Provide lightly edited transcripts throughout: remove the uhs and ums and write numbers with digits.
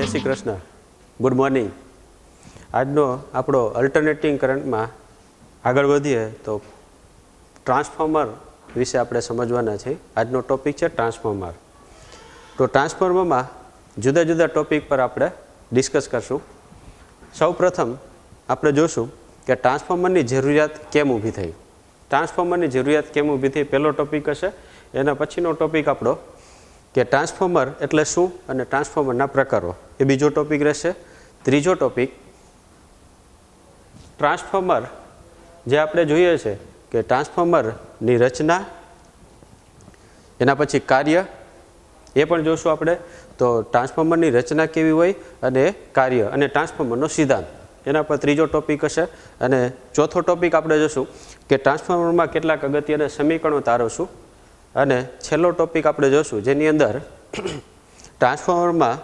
Shri Krishna. Good morning. આજનો આપણો alternating કરંટમાં આગળ વધીએ તો ટ્રાન્સફોર્મર વિશે આપણે સમજવાના છે. આજનો ટોપિક છે ટ્રાન્સફોર્મર. તો ટ્રાન્સફોર્મરમાં જુદા જુદા ટોપિક પર આપણે ડિસ્કસ કરશું. સૌ પ્રથમ આપણે જોશું કે ટ્રાન્સફોર્મરની જરૂરિયાત કેમ ઊભી થઈ. ટ્રાન્સફોર્મરની જરૂરિયાત કેમ ઊભી થઈ પહેલો ટોપિક હશે. એના પછીનો ટોપિક આપણો કે ટ્રાન્સફોર્મર એટલે શું અને ટ્રાન્સફોર્મરના પ્રકારો, એ બીજો ટોપિક રહેશે. ત્રીજો ટોપિક ટ્રાન્સફોર્મર જે આપણે જોઈએ છે કે ટ્રાન્સફોર્મરની રચના, એના પછી કાર્ય એ પણ જોશું આપણે. તો ટ્રાન્સફોર્મરની રચના કેવી હોય અને કાર્ય અને ટ્રાન્સફોર્મરનો સિદ્ધાંત, એના પર ત્રીજો ટોપિક હશે. અને ચોથો ટોપિક આપણે જોશું કે ટ્રાન્સફોર્મરમાં કેટલાક અગત્યના સમીકરણો તારવશું. અને છેલ્લો ટોપિક આપણે જોશું જેની અંદર ટ્રાન્સફોર્મરમાં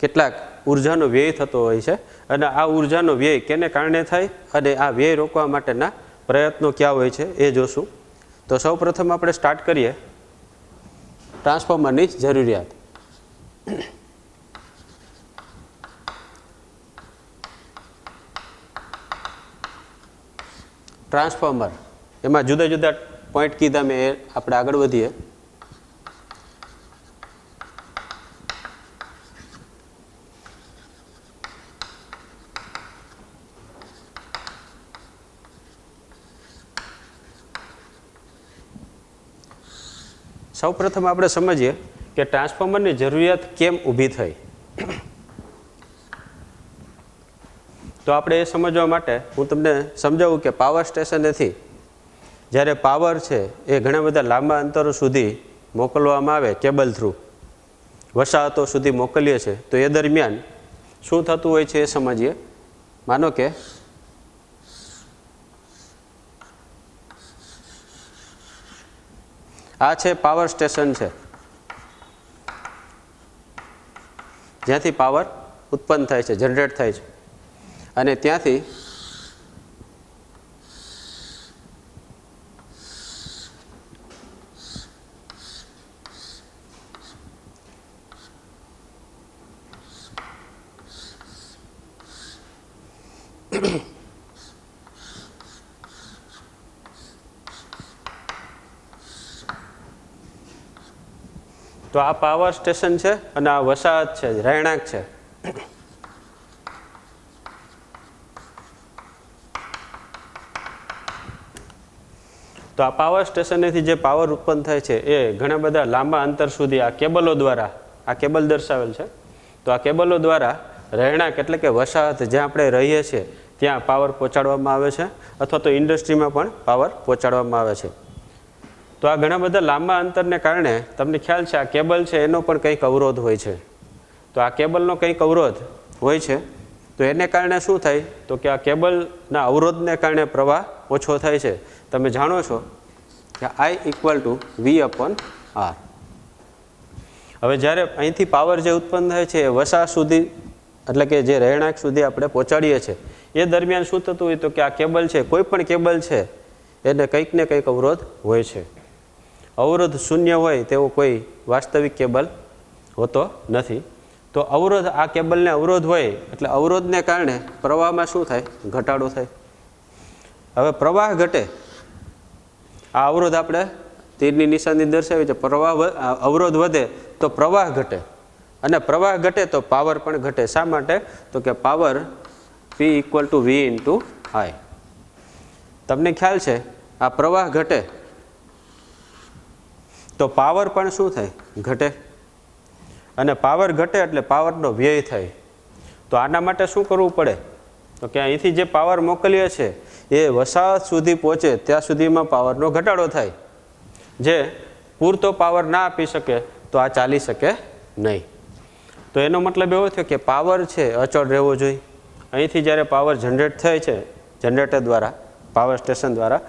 કેટલાક ઉર્જાનો વ્યય થતો હોય છે અને આ ઉર્જાનો વ્યય કેને કારણે થાય અને આ વ્યય રોકવા માટેના પ્રયત્નો ક્યાં હોય છે એ જોશું. તો સૌ પ્રથમ આપણે સ્ટાર્ટ કરીએ ટ્રાન્સફોર્મરની જરૂરિયાત. ટ્રાન્સફોર્મર એમાં જુદા જુદા પોઈન્ટ કીધા મેં, એ આપણે આગળ વધીએ. સૌ પ્રથમ આપણે સમજીએ કે ટ્રાન્સફોર્મરની જરૂરિયાત કેમ ઊભી થઈ. તો આપણે એ સમજવા માટે હું તમને સમજાવું કે પાવર સ્ટેશનેથી જ્યારે પાવર છે એ ઘણા બધા લાંબા અંતરો સુધી મોકલવામાં આવે કેબલ થ્રુ, વસાહતો સુધી મોકલીએ છીએ, તો એ દરમિયાન શું થતું હોય છે એ સમજીએ. માનો કે આ છે પાવર સ્ટેશન છે જ્યાંથી પાવર ઉત્પન્ન થાય છે, જનરેટ થાય છે. અને ત્યાંથી તો આ પાવર સ્ટેશન છે અને આ વસાહત છે, રહેણાંક છે. તો આ પાવર સ્ટેશનેથી જે પાવર ઉત્પન્ન થાય છે એ ઘણા બધા લાંબા અંતર સુધી આ કેબલો દ્વારા, આ કેબલ દર્શાવેલ છે, તો આ કેબલો દ્વારા રહેણાંક એટલે કે વસાહત જ્યાં આપણે રહીએ છીએ ત્યાં પાવર પહોંચાડવામાં આવે છે, અથવા તો ઇન્ડસ્ટ્રીમાં પણ પાવર પહોંચાડવામાં આવે છે. તો આ ઘણા બધા લાંબા અંતરને કારણે તમને ખ્યાલ છે આ કેબલ છે એનો પણ કંઈક અવરોધ હોય છે. તો આ કેબલનો કંઈક અવરોધ હોય છે, તો એને કારણે શું થાય તો કે આ કેબલના અવરોધને કારણે પ્રવાહ ઓછો થાય છે. તમે જાણો છો કે I = V/R. હવે જ્યારે અહીંથી પાવર જે ઉત્પન્ન થાય છે એ વસાહત સુધી એટલે કે જે રહેણાંક સુધી આપણે પહોંચાડીએ છીએ, એ દરમિયાન શું થતું હોય તો કે આ કેબલ છે, કોઈ પણ કેબલ છે એને કંઈક ને કંઈક અવરોધ હોય છે. અવરોધ શૂન્ય હોય તેવો કોઈ વાસ્તવિક કેબલ હોતો નથી. તો અવરોધ, આ કેબલને અવરોધ હોય એટલે અવરોધને કારણે પ્રવાહમાં શું થાય, ઘટાડો થાય. હવે પ્રવાહ ઘટે, આ અવરોધ આપણે તીરની નિશાની દર્શાવી છે, પ્રવાહ અવરોધ વધે તો પ્રવાહ ઘટે, અને પ્રવાહ ઘટે તો પાવર પણ ઘટે. શા માટે તો કે પાવર P = V/I. તમને ખ્યાલ છે આ પ્રવાહ ઘટે તો પાવર પણ શું થાય, ઘટે. અને પાવર ઘટે એટલે પાવરનો વ્યય થાય. તો આના માટે શું કરવું પડે તો કે અહીંથી જે પાવર મોકલીએ છીએ એ વસાહત સુધી પહોંચે ત્યાં સુધીમાં પાવરનો ઘટાડો થાય. જે પૂરતો પાવર ના આપી શકે તો આ ચાલી શકે નહીં. તો એનો મતલબ એવો થયો કે પાવર છે અચળ રહેવો જોઈએ. અહીંથી જ્યારે પાવર જનરેટ થાય છે જનરેટર દ્વારા, પાવર સ્ટેશન દ્વારા,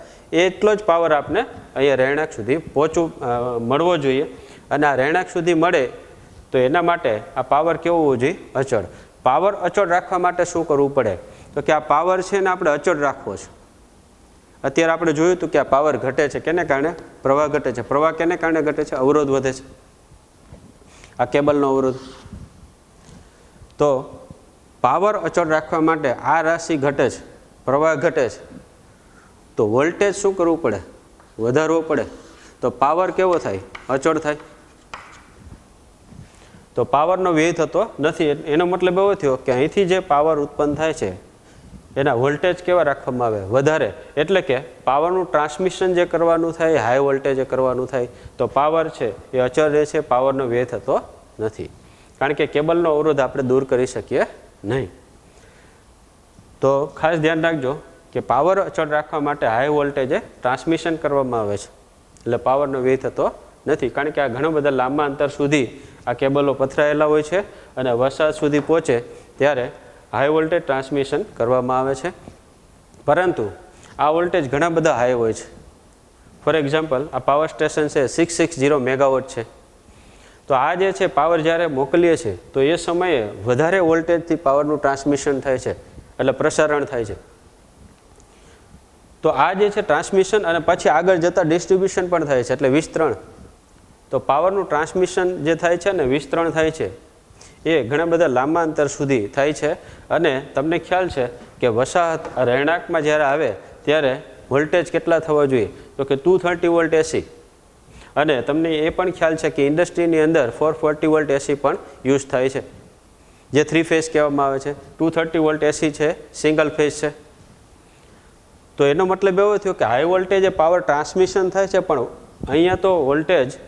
એટલો જ પાવર આપને અહીંયા રહેણાંક સુધી મળવો જોઈએ. અને આ રહેણાંક સુધી મળે તો એના માટે આ પાવર કેવો હોવો જોઈએ, અચળ. પાવર અચળ રાખવા માટે શું કરવું પડે તો કે આ પાવર છે ને આપણે અચળ રાખવો છે. અત્યારે આપણે જોયું હતું કે આ પાવર ઘટે છે કેને કારણે, પ્રવાહ ઘટે છે. પ્રવાહ કેને કારણે ઘટે છે, અવરોધ વધે છે, આ કેબલનો અવરોધ. તો પાવર અચળ રાખવા માટે આ રાશિ ઘટે છે, પ્રવાહ ઘટે છે, તો વોલ્ટેજ શું કરવું પડે? વધારવો પડે. તો પાવર કેવો થાય? અચળ થાય. તો પાવરનો વ્યય થતો નથી. એનો મતલબ એવો થયો કે અહીંથી જે પાવર ઉત્પન્ન થાય છે એના વોલ્ટેજ કેવા રાખવામાં આવે? વધારે. એટલે કે પાવરનું ટ્રાન્સમિશન જે કરવાનું થાય હાઈ વોલ્ટેજે કરવાનું થાય. તો પાવર છે એ અચળ રહે છે, પાવરનો વ્યય થતો નથી. કારણ કે કેબલનો અવરોધ આપણે દૂર કરી શકીએ નહીં. તો ખાસ ધ્યાન રાખજો કે પાવર અચળ રાખવા માટે હાઈ વોલ્ટેજે ટ્રાન્સમિશન કરવામાં આવે છે, એટલે પાવરનો વ્યય થતો નથી. કારણ કે આ ઘણા બધા લાંબા અંતર સુધી આ કેબલો પથરાયેલા હોય છે અને વરસાદ સુધી પહોંચે ત્યારે હાઈ વોલ્ટેજ ટ્રાન્સમિશન કરવામાં આવે છે. પરંતુ આ વોલ્ટેજ ઘણા બધા હાઈ હોય છે. ફોર એક્ઝામ્પલ, આ પાવર સ્ટેશન છે 660 મેગાવોટ છે. તો આ જે છે પાવર જ્યારે મોકલીએ છીએ તો એ સમયે વધારે વોલ્ટેજથી પાવરનું ટ્રાન્સમિશન થાય છે, એટલે પ્રસારણ થાય છે. તો આ જે છે ટ્રાન્સમિશન અને પછી આગળ જતાં ડિસ્ટ્રીબ્યુશન પણ થાય છે, એટલે વિસ્તરણ. તો પાવરનું ટ્રાન્સમિશન જે થાય છે ને વિસ્તરણ થાય છે એ ઘણા બધા લાંબા અંતર સુધી થાય છે. અને તમને ખ્યાલ છે કે વસાહત રહેણાંકમાં જ્યારે આવે ત્યારે વોલ્ટેજ કેટલા થવા જોઈએ? તો કે 230 વોલ્ટ એસી. અને તમને એ પણ ખ્યાલ છે કે ઇન્ડસ્ટ્રીની અંદર 440 વોલ્ટ એસી પણ યુઝ થાય છે, જે 3 ફેઝ કહેવામાં આવે છે. 230 વોલ્ટ એસી છે, સિંગલ ફેઝ છે. તો એનો મતલબ એવો થયો કે હાઈ વોલ્ટેજે પાવર ટ્રાન્સમિશન થાય છે, પણ અહીંયા તો વોલ્ટેજ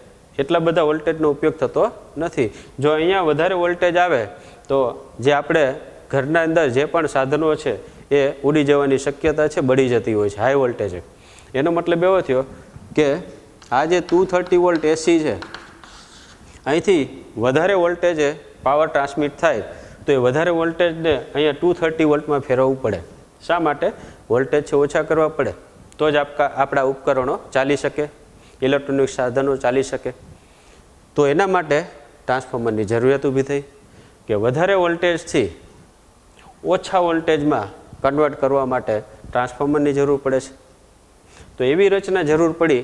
એટલા બધા વોલ્ટેજનો ઉપયોગ થતો નથી. જો અહીંયા વધારે વોલ્ટેજ આવે તો જે આપણે ઘરના અંદર જે પણ સાધનો છે એ ઉડી જવાની શક્યતા છે, બળી જતી હોય છે હાઈ વોલ્ટેજે. એનો મતલબ એવો થયો કે આ જે 230 વોલ્ટ એસી છે અહીંથી વધારે વોલ્ટેજે પાવર ટ્રાન્સમિટ થાય તો એ વધારે વોલ્ટેજને અહીંયા 230 વોલ્ટમાં ફેરવવું પડે. શા માટે? વોલ્ટેજ છે ઓછા કરવા પડે, તો જ આપણા ઉપકરણો ચાલી શકે, ઇલેક્ટ્રોનિક સાધનો ચાલી શકે. તો એના માટે ટ્રાન્સફોર્મરની જરૂરિયાત ઊભી થઈ કે વધારે વોલ્ટેજથી ઓછા વોલ્ટેજમાં કન્વર્ટ કરવા માટે ટ્રાન્સફોર્મરની જરૂર પડે છે. તો એવી રચના જરૂર પડી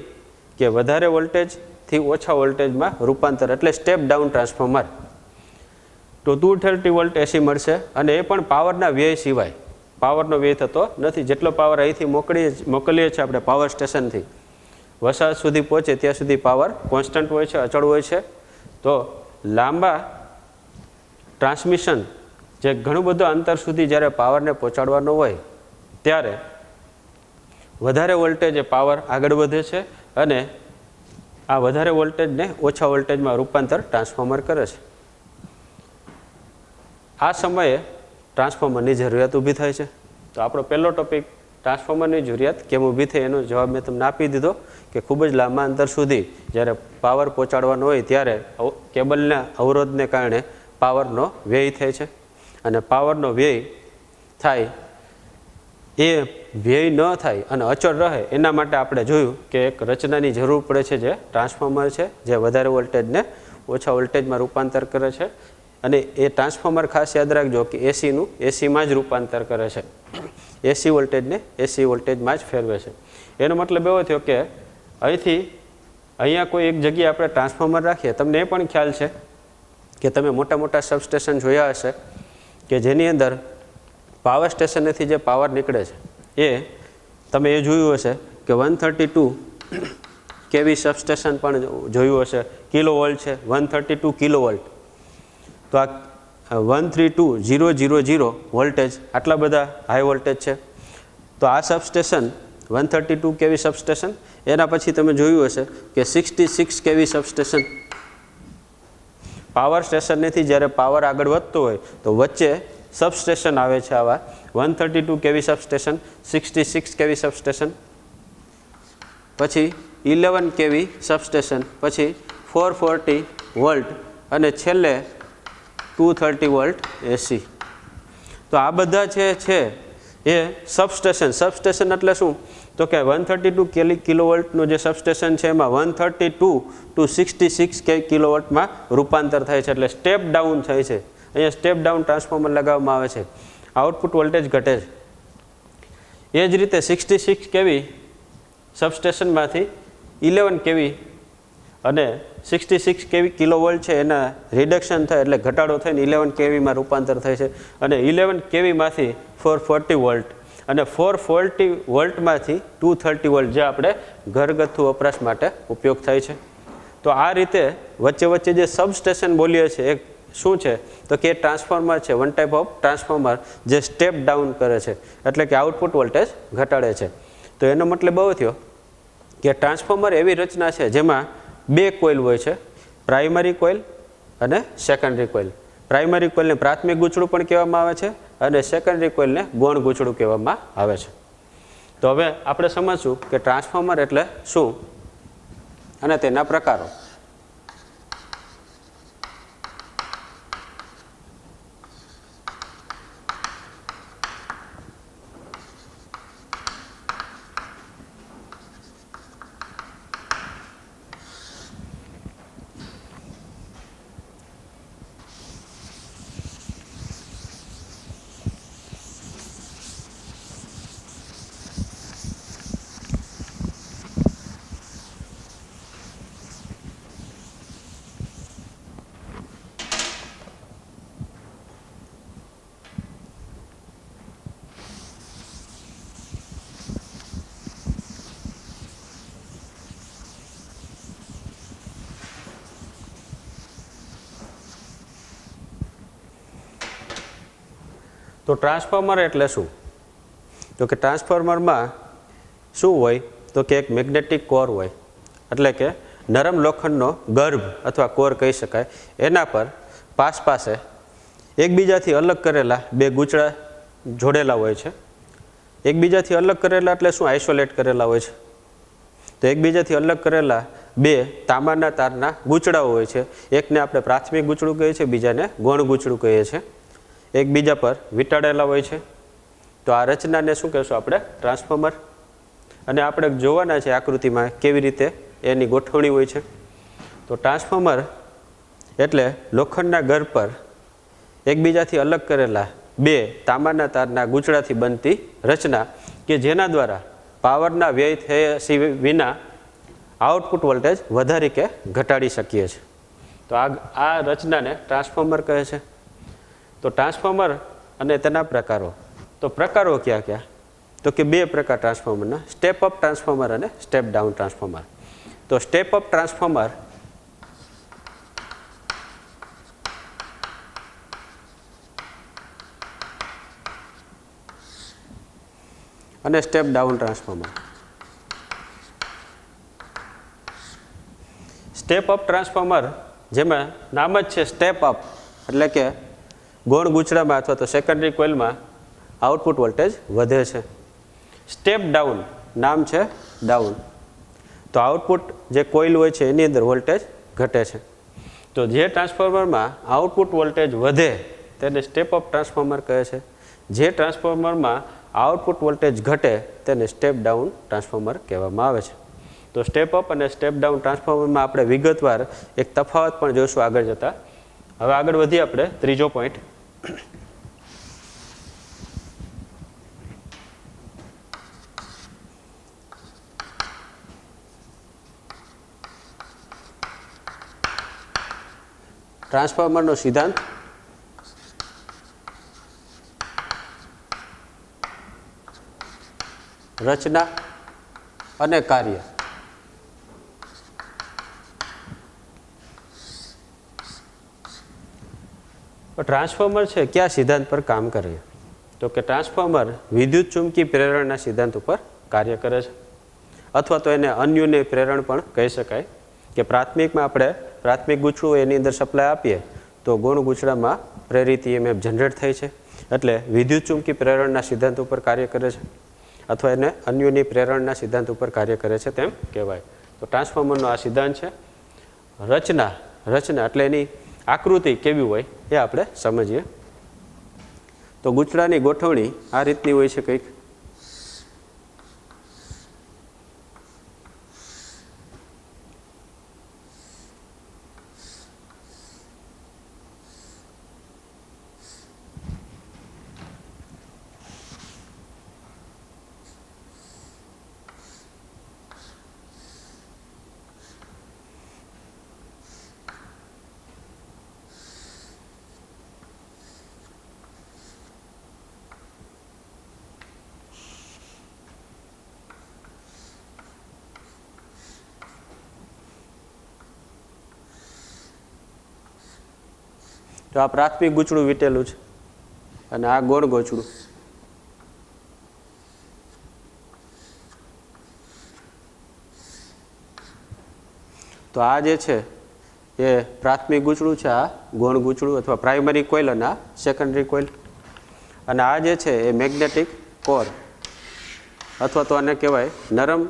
કે વધારે વોલ્ટેજથી ઓછા વોલ્ટેજમાં રૂપાંતર, એટલે સ્ટેપ ડાઉન ટ્રાન્સફોર્મર. તો 230 વોલ્ટ એસી મળશે અને એ પણ પાવરના વ્યય સિવાય. પાવરનો વ્યય થતો નથી. જેટલો પાવર અહીંથી મોકલીએ છીએ આપણે પાવર સ્ટેશનથી વસાહત સુધી પહોંચે ત્યાં સુધી પાવર કોન્સ્ટન્ટ હોય છે, અચળ હોય છે. તો લાંબા ટ્રાન્સમિશન જે ઘણું બધું અંતર સુધી જ્યારે પાવરને પહોંચાડવાનો હોય ત્યારે વધારે વોલ્ટેજ એ પાવર આગળ વધે છે અને આ વધારે વોલ્ટેજને ઓછા વોલ્ટેજમાં રૂપાંતર ટ્રાન્સફોર્મર કરે છે. આ સમયે ટ્રાન્સફોર્મરની જરૂરિયાત ઊભી થાય છે. તો આપણો પહેલો ટોપિક ટ્રાન્સફોર્મરની જરૂરિયાત કેમ ઊભી થઈ એનો જવાબ મેં તમને આપી દીધો કે ખૂબ જ લાંબા અંતર સુધી જ્યારે પાવર પહોંચાડવાનો હોય ત્યારે કેબલના અવરોધને કારણે પાવરનો વ્યય થાય છે. અને પાવરનો વ્યય થાય એ વ્યય ન થાય અને અચળ રહે એના માટે આપણે જોયું કે એક રચનાની જરૂર પડે છે, જે ટ્રાન્સફોર્મર છે, જે વધારે વોલ્ટેજને ઓછા વોલ્ટેજમાં રૂપાંતર કરે છે. અને એ ટ્રાન્સફોર્મર ખાસ યાદ રાખજો કે એસીનું એસીમાં જ રૂપાંતર કરે છે, એસી વોલ્ટેજને એસી વોલ્ટેજમાં જ ફેરવે છે. એનો મતલબ એવો થયો કે અહીંથી અહીંયા કોઈ એક જગ્યાએ આપણે ટ્રાન્સફોર્મર રાખીએ. તમને એ પણ ખ્યાલ છે કે તમે મોટા મોટા સબસ્ટેશન જોયા હશે કે જેની અંદર પાવર સ્ટેશનેથી જે પાવર નીકળે છે એ તમે એ જોયું હશે કે 132 કેવી સબસ્ટેશન પણ જોયું હશે. કિલો વોલ્ટ છે, 132 કિલો વોલ્ટ. તો આ 132,000 વોલ્ટેજ આટલા બધા હાઈ વોલ્ટેજ છે. તો આ સબસ્ટેશન 132 કેવી સબસ્ટેશન. એના પછી તમે જોયું હશે કે 66 કેવી સબસ્ટેશન. પાવર સ્ટેશનથી જ્યારે પાવર આગળ વધતો હોય તો વચ્ચે સબસ્ટેશન આવે છે આવા 132 કેવી સબસ્ટેશન, 66 કેવી સબસ્ટેશન, પછી 11 કેવી સબસ્ટેશન, પછી 440 વોલ્ટ અને છેલ્લે 230 વોલ્ટ એસી. તો આ બધા છે એ સબસ્ટેશન એટલે શું? તો કે 132 કિલોવોલ્ટનું જે સબસ્ટેશન છે એમાં 132 to 66 કિલોવોલ્ટમાં રૂપાંતર થાય છે, એટલે સ્ટેપ ડાઉન થાય છે. અહીંયા સ્ટેપ ડાઉન ટ્રાન્સફોર્મર લગાવવામાં આવે છે, આઉટપુટ વોલ્ટેજ ઘટે છે. એ જ રીતે 66 કેવી સબસ્ટેશનમાંથી 11 કેવી અને 66 કેવી કિલોવોલ્ટ છે એના રિડક્શન થાય એટલે ઘટાડો થઈને 11 કેવીમાં રૂપાંતર થાય છે અને 11 કેવીમાંથી 440 વોલ્ટ અને 440 વોલ્ટમાંથી 230 વોલ્ટ જે આપણે ઘરગથ્થુ વપરાશ માટે ઉપયોગ થાય છે. તો આ રીતે વચ્ચે વચ્ચે જે સબસ્ટેશન બોલીએ છીએ એક શું છે તો કે ટ્રાન્સફોર્મર છે, વન ટાઈપ ઓફ ટ્રાન્સફોર્મર જે સ્ટેપ ડાઉન કરે છે એટલે કે આઉટપુટ વોલ્ટેજ ઘટાડે છે. તો એનો મતલબ એવો થયો કે ટ્રાન્સફોર્મર એવી રચના છે જેમાં બે કોઇલ હોય છે, પ્રાઇમરી કોઇલ અને સેકન્ડરી કોઇલ. પ્રાઇમરી કોઇલને પ્રાથમિક ગૂંચળું પણ કહેવામાં આવે છે અને સેકન્ડરી કોઇલને ગૌણ ગૂંચળું કહેવામાં આવે છે. તો હવે આપણે સમજશું કે ટ્રાન્સફોર્મર એટલે શું અને તેના પ્રકારો. તો ટ્રાન્સફોર્મર એટલે શું? તો કે ટ્રાન્સફોર્મરમાં શું હોય તો કે એક મેગ્નેટિક કોર હોય એટલે કે નરમ લોખંડનો ગર્ભ અથવા કોર કહી શકાય. એના પર પાસે એકબીજાથી અલગ કરેલા બે ગૂંચળા જોડેલા હોય છે. એકબીજાથી અલગ કરેલા એટલે શું? આઇસોલેટ કરેલા હોય છે. તો એકબીજાથી અલગ કરેલા બે તાંબાના તારના ગૂંચળાઓ હોય છે. એકને આપણે પ્રાથમિક ગૂંચળું કહીએ છીએ, બીજાને ગૌણ ગૂંચળું કહીએ છીએ. એકબીજા પર વીંટાળેલા હોય છે. તો આ રચનાને શું કહેશું આપણે? ટ્રાન્સફોર્મર. અને આપણે જોવાના છે આકૃતિમાં કેવી રીતે એની ગોઠવણી હોય છે. તો ટ્રાન્સફોર્મર એટલે લોખંડના ગર પર એકબીજાથી અલગ કરેલા બે તાંબાના તારના ગૂંચળાથી બનતી રચના કે જેના દ્વારા પાવરના વ્યય થયા વિના આઉટપુટ વોલ્ટેજ વધારી કે ઘટાડી શકીએ છીએ. તો આ રચનાને ટ્રાન્સફોર્મર કહે છે. તો ટ્રાન્સફોર્મર અને તેના પ્રકારો. તો પ્રકારો ક્યાં ક્યાં? તો કે બે પ્રકાર ટ્રાન્સફોર્મરના, સ્ટેપ અપ ટ્રાન્સફોર્મર અને સ્ટેપ ડાઉન ટ્રાન્સફોર્મર. તો સ્ટેપ અપ ટ્રાન્સફોર્મર અને step down transformer. Step up transformer જેમાં નામ જ છે સ્ટેપ અપ એટલે કે ગૌણ ગૂંચળામાં અથવા તો સેકન્ડરી કોઇલમાં આઉટપુટ વોલ્ટેજ વધે છે. સ્ટેપ ડાઉન નામ છે ડાઉન, તો આઉટપુટ જે કોઇલ હોય છે એની અંદર વોલ્ટેજ ઘટે છે. તો જે ટ્રાન્સફોર્મરમાં આઉટપુટ વોલ્ટેજ વધે તેને સ્ટેપ અપ ટ્રાન્સફોર્મર કહે છે. જે ટ્રાન્સફોર્મરમાં આઉટપુટ વોલ્ટેજ ઘટે તેને સ્ટેપ ડાઉન ટ્રાન્સફોર્મર કહેવામાં આવે છે. તો સ્ટેપ અપ અને સ્ટેપ ડાઉન ટ્રાન્સફોર્મરમાં આપણે વિગતવાર એક તફાવત પણ જોઈશું આગળ જતાં. હવે આગળ વધીએ આપણે ત્રીજો પોઈન્ટ. ટ્રાન્સફોર્મરનો સિદ્ધાંત. રચના અને કાર્ય. ટ્રાન્સફોર્મર છે કયા સિદ્ધાંત પર કામ કરે? તો કે ટ્રાન્સફોર્મર વિદ્યુત ચુંબકી પ્રેરણના સિદ્ધાંત ઉપર કાર્ય કરે છે, અથવા તો એને અન્યુન્ય પ્રેરણ પણ કહી શકાય. કે પ્રાથમિકમાં આપણે પ્રાથમિક ગૂંચળું એની અંદર સપ્લાય આપીએ તો ગૌણ ગૂંચળામાં પ્રેરિત EMF જનરેટ થાય છે એટલે વિદ્યુત ચુંબકી પ્રેરણના સિદ્ધાંત ઉપર કાર્ય કરે છે, અથવા એને અન્યુની પ્રેરણના સિદ્ધાંત ઉપર કાર્ય કરે છે તેમ કહેવાય. તો ટ્રાન્સફોર્મરનો આ સિદ્ધાંત છે. રચના એટલે એની આકૃતિ કેવી હોય એ આપણે સમજીએ. તો ગૂંચળાની ગોઠવણી આ રીતની હોય છે કંઈક. તો આ પ્રાથમિક ગૂંચળું વીટેલું છે અને આ ગોળ ગૂંચળું. તો આ જે છે એ પ્રાથમિક ગૂંચળું છે, આ ગૌણ ગૂંચળું અથવા પ્રાઇમરી કોઇલ અને આ સેકન્ડરી કોઇલ. અને આ જે છે એ મેગ્નેટિક કોર અથવા તો આને કહેવાય નરમ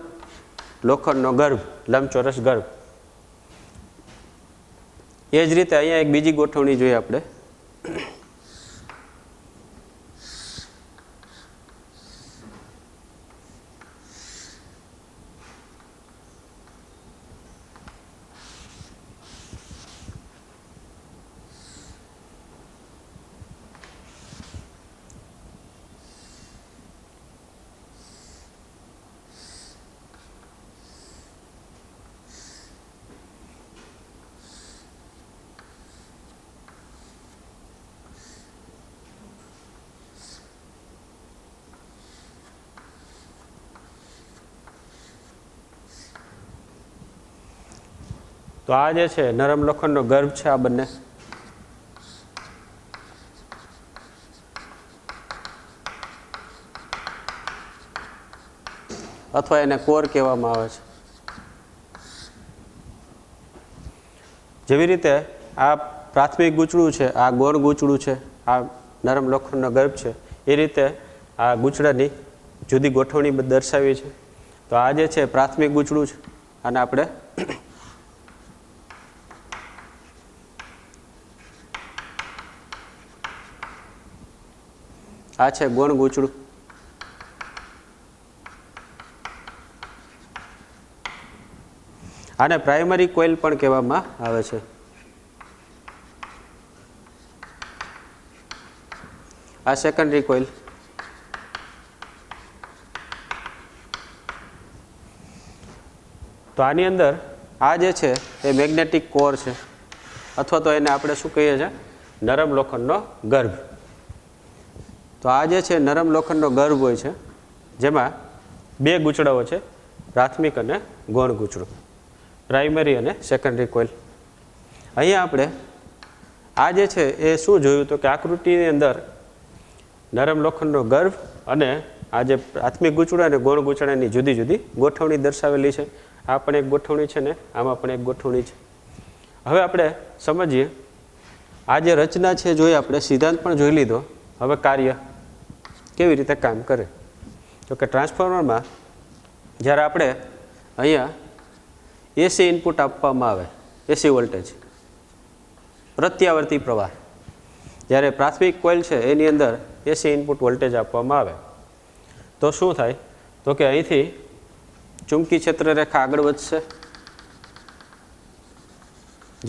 લોખંડનો ગર્ભ, લંબચોરસ ગર્ભ. એ જ રીતે અહીંયા એક બીજી ગોઠવણી જોઈએ આપણે. તો આ જે છે નરમ લોખંડનો ગર્ભ છે, આ બંને. અથવા એને કોર કહેવામાં આવે છે. જેવી રીતે આ પ્રાથમિક ગૂંચળું છે, આ ગૌણ ગૂંચળું છે, આ નરમ લોખંડનો ગર્ભ છે, એ રીતે આ ગૂંચળાની જુદી ગોઠવણી દર્શાવી છે. તો આ જે છે પ્રાથમિક ગૂંચળું છે અને આપણે આ છે ગૌણ ગૂંચળું. આને પ્રાઇમરી કોઇલ પણ કહેવામાં આવે છે. આ સેકન્ડરી કોઇલ. તો આની અંદર આ જે છે એ મેગ્નેટિક કોર છે અથવા તો એને આપણે શું કહીએ છીએ, નરમ લોખંડનો ગર્ભ. તો આ જે છે નરમ લોખંડનો ગર્ભ હોય છે, જેમાં બે ગૂંચળાઓ છે, પ્રાથમિક અને ગૌણ ગૂંચળું, પ્રાઇમરી અને સેકન્ડરી કોઇલ. અહીંયા આપણે આ જે છે એ શું જોયું તો કે આકૃતિની અંદર નરમ લોખંડનો ગર્ભ અને આ જે પ્રાથમિક ગૂંચળા અને ગૌણ ગૂંચળાની જુદી જુદી ગોઠવણી દર્શાવેલી છે. આ પણ એક ગોઠવણી છે ને આમાં પણ એક ગોઠવણી છે. હવે આપણે સમજીએ આ જે રચના છે જોઈએ આપણે, સિદ્ધાંત પણ જોઈ લીધો. હવે કાર્ય કેવી રીતે કામ કરે. તો કે ટ્રાન્સફોર્મરમાં જ્યારે આપણે અહીંયા એસી ઇનપુટ આપવામાં આવે, એસી વોલ્ટેજ, પ્રત્યાવર્તી પ્રવાહ, જ્યારે પ્રાથમિક કોઇલ છે એની અંદર એસી ઇનપુટ વોલ્ટેજ આપવામાં આવે તો શું થાય તો કે અહીંથી ચુંબકી ક્ષેત્ર રેખા આગળ વધશે,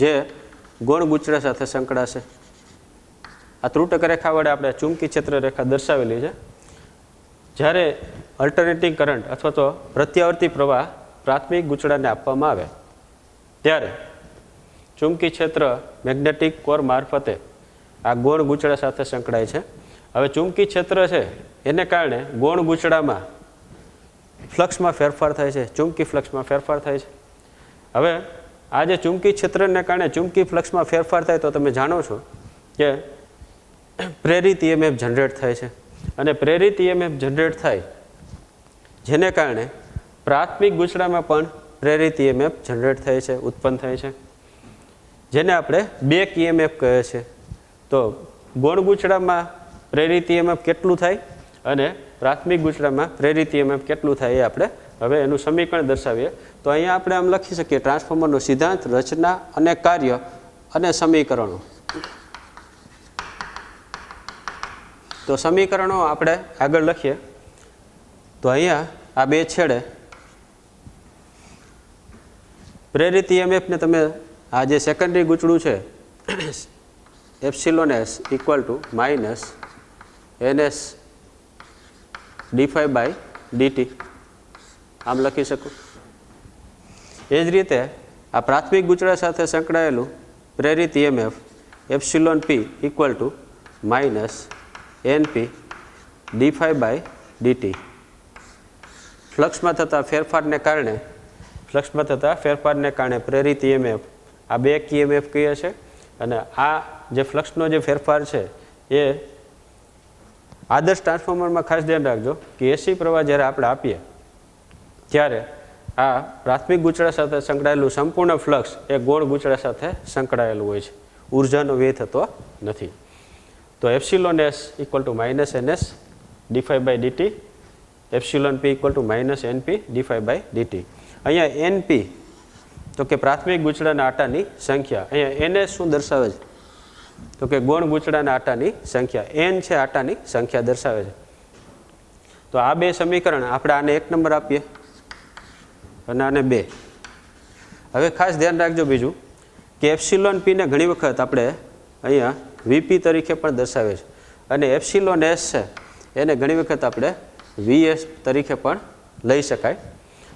જે ગૌણ ગૂંચળા સાથે સંકળાશે. આ ત્રુટક રેખા વડે આપણે ચુંબકી ક્ષેત્ર રેખા દર્શાવેલી છે. જ્યારે અલ્ટરનેટિંગ કરંટ અથવા તો પ્રત્યાવર્તી પ્રવાહ પ્રાથમિક ગૂંચળાને આપવામાં આવે ત્યારે ચુંબકી ક્ષેત્ર મેગ્નેટિક કોર મારફતે આ ગૌણ ગૂંચળા સાથે સંકળાય છે. હવે ચુંબકી ક્ષેત્ર છે એને કારણે ગૌણ ગૂંચળામાં ફ્લક્સમાં ફેરફાર થાય છે, ચુંબકી ફ્લક્સમાં ફેરફાર થાય છે. હવે આ જે ચુંબકી ક્ષેત્રને કારણે ચુંબકી ફ્લક્સમાં ફેરફાર થાય તો તમે જાણો છો કે પ્રેરિત EMF જનરેટ થાય છે. અને પ્રેરિત EMF જનરેટ થાય જેને કારણે પ્રાથમિક ગૂંચળામાં પણ પ્રેરિત EMF જનરેટ થાય છે, ઉત્પન્ન થાય છે, જેને આપણે બેક EMF કહે છે. તો ગૌણ ગૂંચળામાં પ્રેરિત EMF કેટલું થાય અને પ્રાથમિક ગૂંચળામાં પ્રેરિત EMF કેટલું થાય એ આપણે હવે એનું સમીકરણ દર્શાવીએ. તો અહીંયા આપણે આમ લખી શકીએ ટ્રાન્સફોર્મરનો સિદ્ધાંત, રચના અને કાર્ય અને સમીકરણો. તો સમીકરણો આપણે આગળ લખીએ. તો અહીંયા આ બે છેડે પ્રેરિત EMF ને તમે આ જે સેકન્ડરી ગૂંચળું છે epsilon S equal to minus NS d∅dt આમ લખી શકું. એ જ રીતે આ પ્રાથમિક ગૂંચળા સાથે સંકળાયેલું પ્રેરિત EMF epsilon P equal to minus NP d∅dt. ફ્લક્સમાં થતા ફેરફારને કારણે પ્રેરિત EMF આ બેક EMF કહીએ છે, અને આ જે ફ્લક્સનો જે ફેરફાર છે એ આદર્શ ટ્રાન્સફોર્મરમાં ખાસ ધ્યાન રાખજો કે એસી પ્રવાહ જ્યારે આપણે આપીએ ત્યારે આ પ્રાથમિક ગૂંચળા સાથે સંકળાયેલું સંપૂર્ણ ફ્લક્સ એ ગોળ ગૂંચળા સાથે સંકળાયેલું હોય છે, ઉર્જાનો વ્યય થતો નથી. તો epsilon S equal to minus NS dφ/dt, epsilon P equal to minus NP dφ/dt. અહીંયા NP તો કે પ્રાથમિક ગૂંચળાના આટાની સંખ્યા, અહીંયા NS શું દર્શાવે છે તો કે ગૌણ ગૂંચળાના આટાની સંખ્યા, N છે આટાની સંખ્યા દર્શાવે છે. તો આ બે સમીકરણ આપણે આને 1 નંબર આપીએ અને આને 2. હવે ખાસ ધ્યાન રાખજો બીજું કે એપ્સિલોન પીને ઘણી વખત આપણે અહીંયા VP તરીકે પણ દર્શાવે છે અને એપ્સિલોન S છે એને ઘણી વખત આપણે VS તરીકે પણ લઈ શકાય.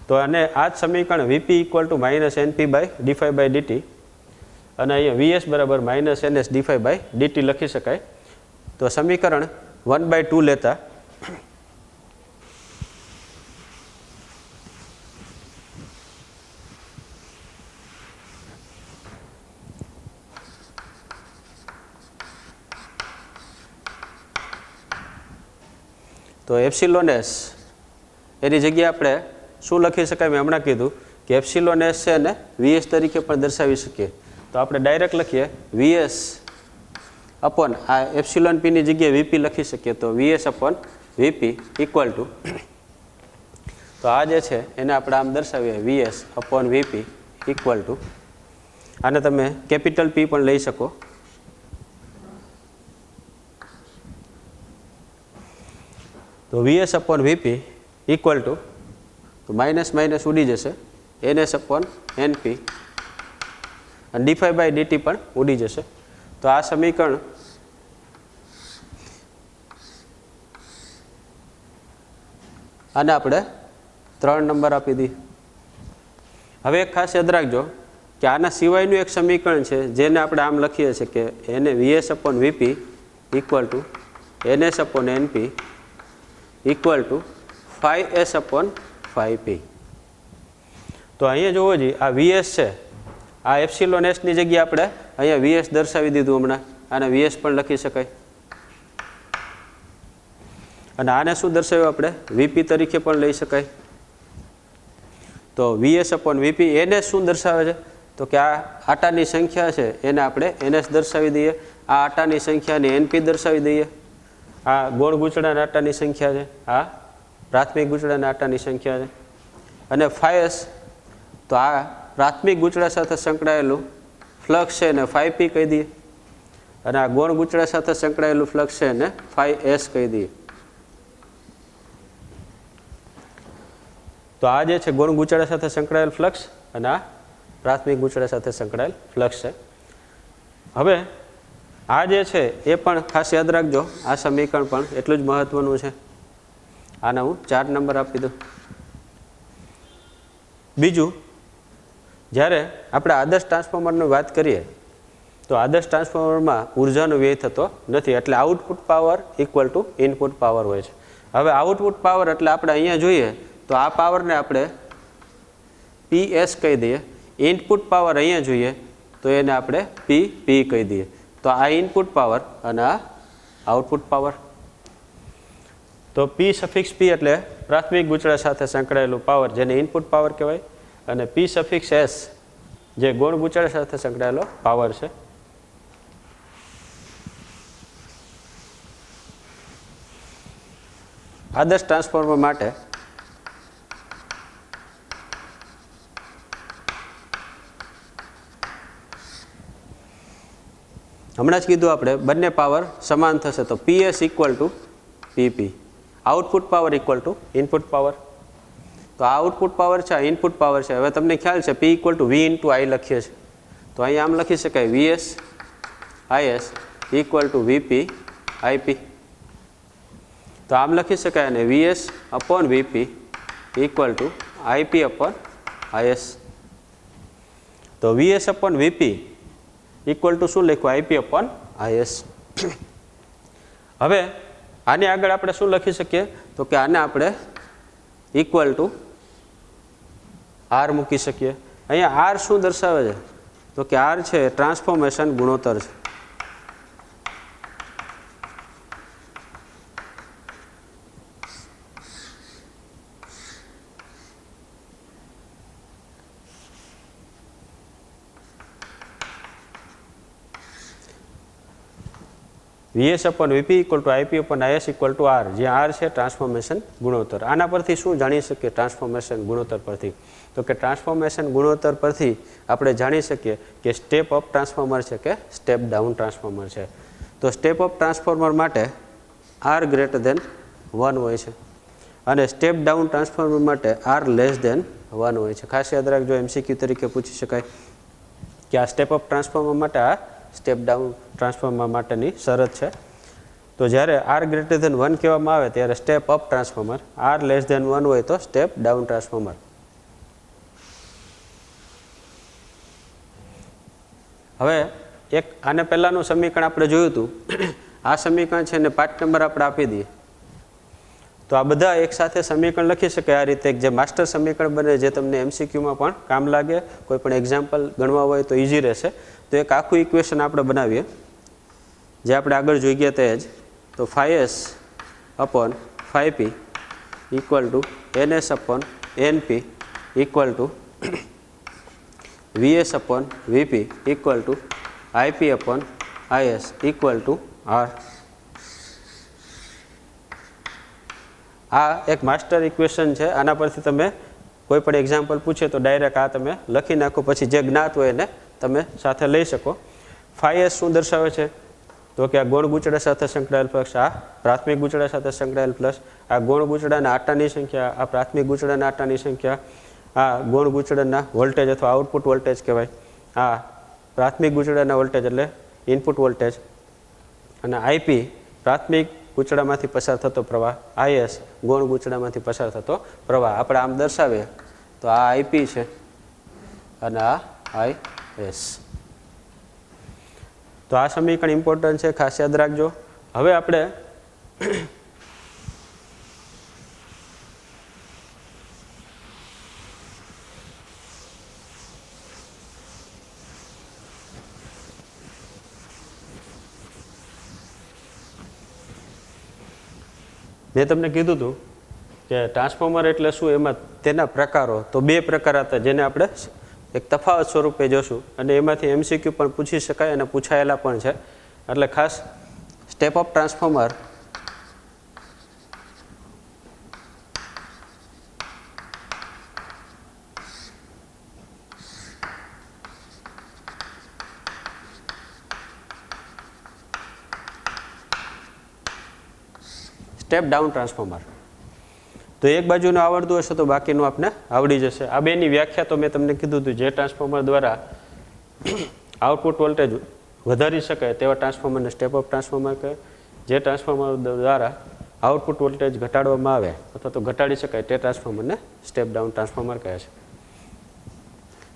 તો આને આ જ સમીકરણ VP equal to minus NP/dφ/dt અને અહીંયા VS બરાબર માઇનસ NS dφ/dt લખી શકાય. તો સમીકરણ 1/2 લેતા તો એપ્સિલોન એસ એની જગ્યાએ આપણે શું લખી શકાય, મેં હમણાં કીધું કે એપ્સિલોન એસ છે ને VS તરીકે પણ દર્શાવી શકીએ. તો આપણે ડાયરેક્ટ લખીએ VS અપોન આ એપ્સિલોન પીની જગ્યાએ VP લખી શકીએ. તો VS upon VP equal to, તો આ જે છે એને આપણે આમ દર્શાવીએ VS upon VP equal to, આને તમે કેપિટલ P પણ લઈ શકો. તો VS upon VP equal to, તો માઇનસ માઇનસ ઉડી જશે, NS અપોન NP અને dφ/dt પણ ઉડી જશે. તો આ સમીકરણ આને આપણે 3 નંબર આપી દઈએ. હવે એક ખાસ યાદ રાખજો કે આના સિવાયનું એક સમીકરણ છે જેને આપણે આમ લખીએ છીએ કે એને VS upon VP equal to NS upon NP equal to φS upon φP. તો અહીંયા જોવો જોઈએ આ VS છે, આ એપ્સિલોન એસની જગ્યાએ આપણે અહીંયા VS દર્શાવી દીધું હમણાં, આને VS પણ લખી શકાય. અને આને શું દર્શાવ્યું આપણે VP તરીકે પણ લઈ શકાય. તો VS અપોન VP, NS શું દર્શાવે છે તો કે આ આટાની સંખ્યા છે એને આપણે NS દર્શાવી દઈએ, આ આટાની સંખ્યાને NP દર્શાવી દઈએ, આ ગોળ ગૂંચળાના આટાની સંખ્યા છે, આ પ્રાથમિક ગૂંચળાના આટાની સંખ્યા છે, અને φS તો આ પ્રાથમિક ગૂંચળા સાથે સંકળાયેલું ફ્લક્સ છે એને φP કહી દઈએ, અને આ ગૌણ ગૂંચળા સાથે સંકળાયેલું ફ્લક્સ છે એને φS કહી દઈએ. તો આ જે છે ગૌણ ગૂંચળા સાથે સંકળાયેલ ફ્લક્સ અને આ પ્રાથમિક ગૂંચળા સાથે સંકળાયેલ ફ્લક્સ છે. હવે આ જે છે એ પણ ખાસ યાદ રાખજો, આ સમીકરણ પણ એટલું જ મહત્વનું છે. આને હું 4 નંબર આપી દઉં. બીજું, જ્યારે આપણે આદર્શ ટ્રાન્સફોર્મરની વાત કરીએ તો આદર્શ ટ્રાન્સફોર્મરમાં ઉર્જાનો વ્યય થતો નથી, એટલે output power equal to input power હોય છે. હવે આઉટપુટ પાવર એટલે આપણે અહીંયા જોઈએ તો આ પાવરને આપણે PS કહી દઈએ, ઇનપુટ પાવર અહીંયા જોઈએ તો એને આપણે PP કહી દઈએ. તો આ ઇનપુટ પાવર અને આ આઉટપુટ પાવર. તો P∗P એટલે પ્રાથમિક ગૂંચળા સાથે સંકળાયેલું પાવર જેને ઇનપુટ પાવર કહેવાય, અને P∗S જે ગૌણ ગૂંચળા સાથે સંકળાયેલો પાવર છે. આદર્શ ટ્રાન્સફોર્મર માટે હમણાં જ કીધું આપણે બંને પાવર સમાન થશે, તો PS equal to PP, output power equal to input power. તો આ આઉટપુટ પાવર છે, આ ઇનપુટ પાવર છે. હવે તમને ખ્યાલ છે P equal to V into I લખીએ છીએ, તો અહીંયા આમ લખી શકાય VS IS equal to VP IP. તો આમ લખી શકાય અને VS upon VP equal to IP upon IS. તો VS upon VP equal to શું લખ્યું IP અપોન IS. હવે આની આગળ આપણે શું લખી શકીએ તો કે આને આપણે ઇક્વલ ટુ R મૂકી શકીએ. અહીંયા R શું દર્શાવે છે તો તો કે આર છે ટ્રાન્સફોર્મેશન ગુણોત્તર છે. VS upon VP equal to IP upon IS equal to R, જ્યાં R છે ટ્રાન્સફોર્મેશન ગુણોત્તર. આના પરથી શું જાણી શકીએ ટ્રાન્સફોર્મેશન ગુણોત્તર પરથી? તો કે ટ્રાન્સફોર્મેશન ગુણોત્તર પરથી આપણે જાણી શકીએ કે સ્ટેપ અપ ટ્રાન્સફોર્મર છે કે સ્ટેપ ડાઉન ટ્રાન્સફોર્મર છે. તો સ્ટેપ અપ ટ્રાન્સફોર્મર માટે R ગ્રેટર દેન 1 હોય છે અને સ્ટેપ ડાઉન ટ્રાન્સફોર્મર માટે R લેસ દેન 1 હોય છે. ખાસ યાદ રાખજો, MCQ તરીકે પૂછી શકાય કે આ સ્ટેપ અપ ટ્રાન્સફોર્મર માટે, આ સ્ટેપ ડાઉન ટ્રાન્સફોર્મર માટેની શરત છે. તો જ્યારે R ગ્રેટર દેન 1 કહેવામાં આવે ત્યારે step up transformer, R less than 1 હોય તો સ્ટેપ ડાઉન ટ્રાન્સફોર્મર. હવે એક આને પહેલાંનું સમીકરણ આપણે જોયું હતું, આ સમીકરણ છે ને પાર્ટ નંબર આપણે આપી દઈએ તો આ બધા એકસાથે સમીકરણ લખી શકાય આ રીતે, જે માસ્ટર સમીકરણ બને, જે તમને MCQમાં પણ કામ લાગે, કોઈ પણ એક્ઝામ્પલ ગણવા હોય તો ઇઝી રહેશે. તો એક આખું ઇક્વેશન આપણે બનાવીએ જે આપણે આગળ જોઈ ગયા તે જ. તો 5S upon 5P equal to NS upon NP equal to VS upon VP equal to IP upon IS equal to R. આ એક માસ્ટર ઇક્વેશન છે. આના પરથી તમે કોઈ પણ એક્ઝામ્પલ પૂછે તો ડાયરેક્ટ આ તમે લખી નાખો, પછી જે જ્ઞાત હોય એને તમે સાથે લઈ શકો. 5S શું દર્શાવે છે? તો કે આ ગૌણ ગૂંચળા સાથે સંકળાયેલ ફ્લક્સ, આ પ્રાથમિક ગૂંચળા સાથે સંકળાયેલ ફ્લક્સ, આ ગૌણ ગૂંચળાના આટાની સંખ્યા, આ પ્રાથમિક ગૂંચળાના આટાની સંખ્યા, આ ગૌણ ગૂંચળાના વોલ્ટેજ અથવા આઉટપુટ વોલ્ટેજ કહેવાય, આ પ્રાથમિક ગૂંચળાના વોલ્ટેજ એટલે ઇનપુટ વોલ્ટેજ, અને IP પ્રાથમિક ગૂંચળામાંથી પસાર થતો પ્રવાહ, IS ગૌણ ગૂંચળામાંથી પસાર થતો પ્રવાહ. આપણે આમ દર્શાવીએ તો આ IP છે અને આ IS. તો આ સમીકરણ ઇમ્પોર્ટન્ટ છે, ખાસ યાદ રાખજો. હવે આપણે મેં તમને કીધું હતું કે ટ્રાન્સફોર્મર એટલે શું, એમાં તેના પ્રકારો તો 2 પ્રકાર હતા જેને આપણે એક તફાવત સ્વરૂપે જોશું, અને એમાંથી MCQ પણ પૂછી શકાય અને પૂછાયેલા પણ છે. એટલે ખાસ step up transformer step down transformer. તો એક બાજુનું આવડતું હશે તો બાકીનું આપણે આવડી જશે. આ બેની વ્યાખ્યા તો મેં તમને કીધું હતું, જે ટ્રાન્સફોર્મર દ્વારા આઉટપુટ વોલ્ટેજ વધારી શકાય તેવા ટ્રાન્સફોર્મરને સ્ટેપ અપ ટ્રાન્સફોર્મર કહે. જે ટ્રાન્સફોર્મર દ્વારા આઉટપુટ વોલ્ટેજ ઘટાડવામાં આવે અથવા તો ઘટાડી શકાય તે ટ્રાન્સફોર્મરને સ્ટેપ ડાઉન ટ્રાન્સફોર્મર કહે છે.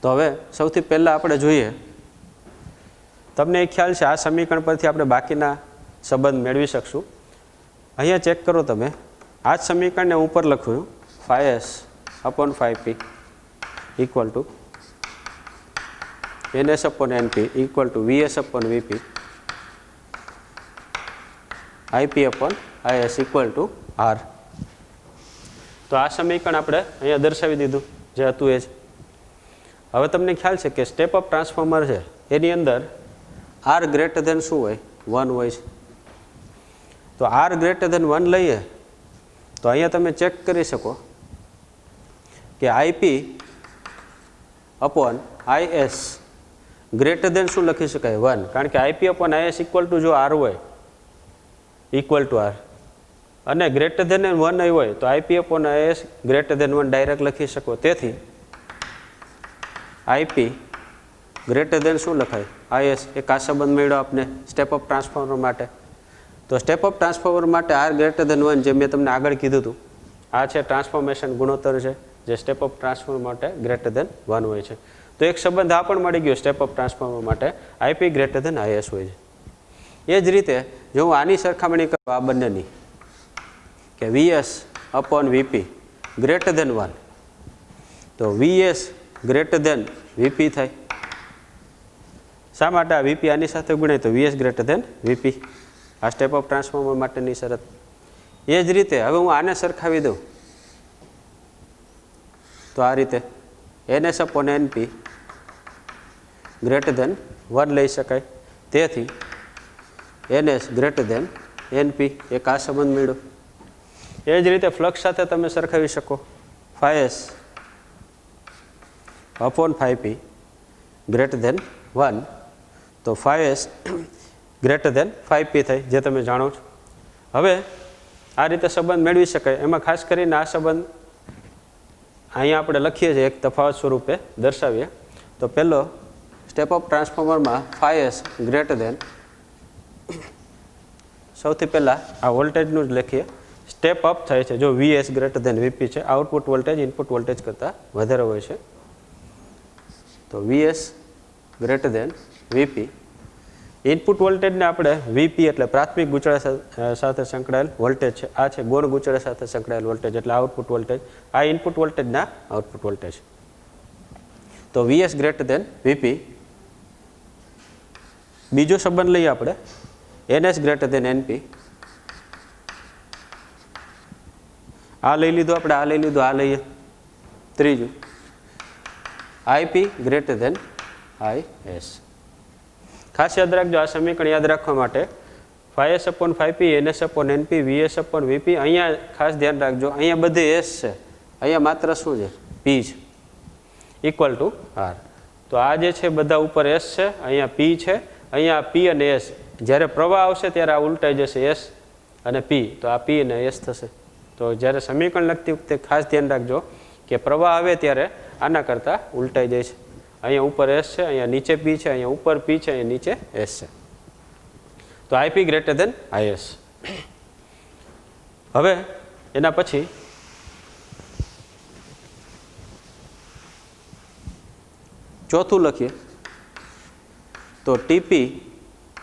તો હવે સૌથી પહેલાં આપણે જોઈએ, તમને એક ખ્યાલ છે આ સમીકરણ પરથી આપણે બાકીના સંબંધ મેળવી શકશું. અહીંયા ચેક કરો તમે, આ જ સમીકરણને ઉપર લખ્યું 5S upon 5P equal to NS upon NP equal to VS upon VP IP upon IS equal to R. તો આ સમીકરણ આપણે અહીંયા દર્શાવી દીધું જે હતું એ જ. હવે તમને ખ્યાલ છે કે સ્ટેપ અપ ટ્રાન્સફોર્મર છે એની અંદર R ગ્રેટર દેન શું હોય? 1 હોય છે. તો R ગ્રેટર દેન 1 લઈએ તો અહીંયા તમે ચેક કરી શકો કે IP upon IS greater than શું લખી શકાય? 1. કારણ કે IP upon IS equal to જો R હોય, ઇક્વલ ટુ R, અને ગ્રેટર દેન 1 નહીં હોય તો IP upon IS greater than 1 direct લખી શકો. તેથી IP ગ્રેટર દેન શું લખાય? IS. એક આ સંબંધ મળ્યો આપને સ્ટેપ અપ ટ્રાન્સફોર્મર માટે. તો સ્ટેપ અપ ટ્રાન્સફોર્મર માટે R ગ્રેટર દેન 1, જે મેં તમને આગળ કીધું હતું, આ છે ટ્રાન્સફોર્મેશન ગુણોત્તર છે, જે સ્ટેપ અપ ટ્રાન્સફોર્મર માટે ગ્રેટર દેન 1 હોય છે. તો એક સંબંધ આ પણ મળી ગયો સ્ટેપ અપ ટ્રાન્સફોર્મર માટે, IP ગ્રેટર દેન IS હોય છે. એ જ રીતે જો હું આની સરખામણી કરું આ બંનેની, કે VS upon VP greater than 1, તો VS ગ્રેટર દેન VP થાય શા માટે આ વીપી આની સાથે ગુણાય તો વીએસ ગ્રેટર ધેન વીપી, આ સ્ટેપ ઓફ ટ્રાન્સફોર્મર માટેની શરત. એ જ રીતે હવે હું આને સરખાવી દઉં તો આ રીતે NS upon NP greater than 1 લઈ શકાય. તેથી NS ગ્રેટર ધેન NP એક આ સંબંધ મળ્યો. એ જ રીતે ફ્લક્સ સાથે તમે સરખાવી શકો, 5S upon 5P greater than 1, તો 5S ગ્રેટર ધેન 5P થાય, જે તમે જાણો છો. હવે આ રીતે સંબંધ મેળવી શકાય. એમાં ખાસ કરીને આ સંબંધ અહીંયા આપણે લખીએ છીએ, એક તફાવત સ્વરૂપે દર્શાવીએ. તો પહેલો સ્ટેપ ઓફ ટ્રાન્સફોર્મરમાં 5S ગ્રેટર ધેન, સૌથી પહેલાં આ વોલ્ટેજનું જ લખીએ. સ્ટેપ અપ થાય છે જો VS ગ્રેટર ધેન VP છે, આઉટપુટ વોલ્ટેજ ઇનપુટ વોલ્ટેજ કરતાં વધારે હોય છે. તો VS greater than VP, input વોલ્ટેજને આપણે VP એટલે પ્રાથમિક ગૂંચળા સાથે સંકળાયેલ વોલ્ટેજ છે, આ છે ગૌણ ગૂંચળા સાથે સંકળાયેલ વોલ્ટેજ એટલે આઉટપુટ વોલ્ટેજ, આ ઇનપુટ વોલ્ટેજના આઉટપુટ વોલ્ટેજ. તો VS ગ્રેટર ધેન VP. બીજો સંબંધ લઈએ આપણે NS ગ્રેટર ધેન NP. આ લઈ લીધું આપણે, આ લઈ લીધું, આ લઈએ. ત્રીજું IP ગ્રેટર ધેન IS. ખાસ યાદ રાખજો, આ સમીકરણ યાદ રાખવા માટે 5S upon 5P NS upon NP VS upon VP. અહીંયા ખાસ ધ્યાન રાખજો, અહીંયા બધે S છે, અહીંયા માત્ર શું છે P છે, ઇક્વલ ટુ R. તો આ જે છે બધા ઉપર S છે, અહીંયા P છે, અહીંયા P અને S. જ્યારે પ્રવાહ આવશે ત્યારે આ ઉલટાઈ જશે S અને P, તો આ P અને S થશે. તો જ્યારે સમીકરણ લખતી વખતે ખાસ ધ્યાન રાખજો કે પ્રવાહ આવે ત્યારે આના કરતાં ઉલટાઈ જાય છે. અહીંયા ઉપર S છે, અહીંયા નીચે P છે, અહીંયા ઉપર P છે, અહીંયા નીચે S છે. તો IP ગ્રેટર ધેન IS. હવે એના પછી ચોથું લખીએ તો TP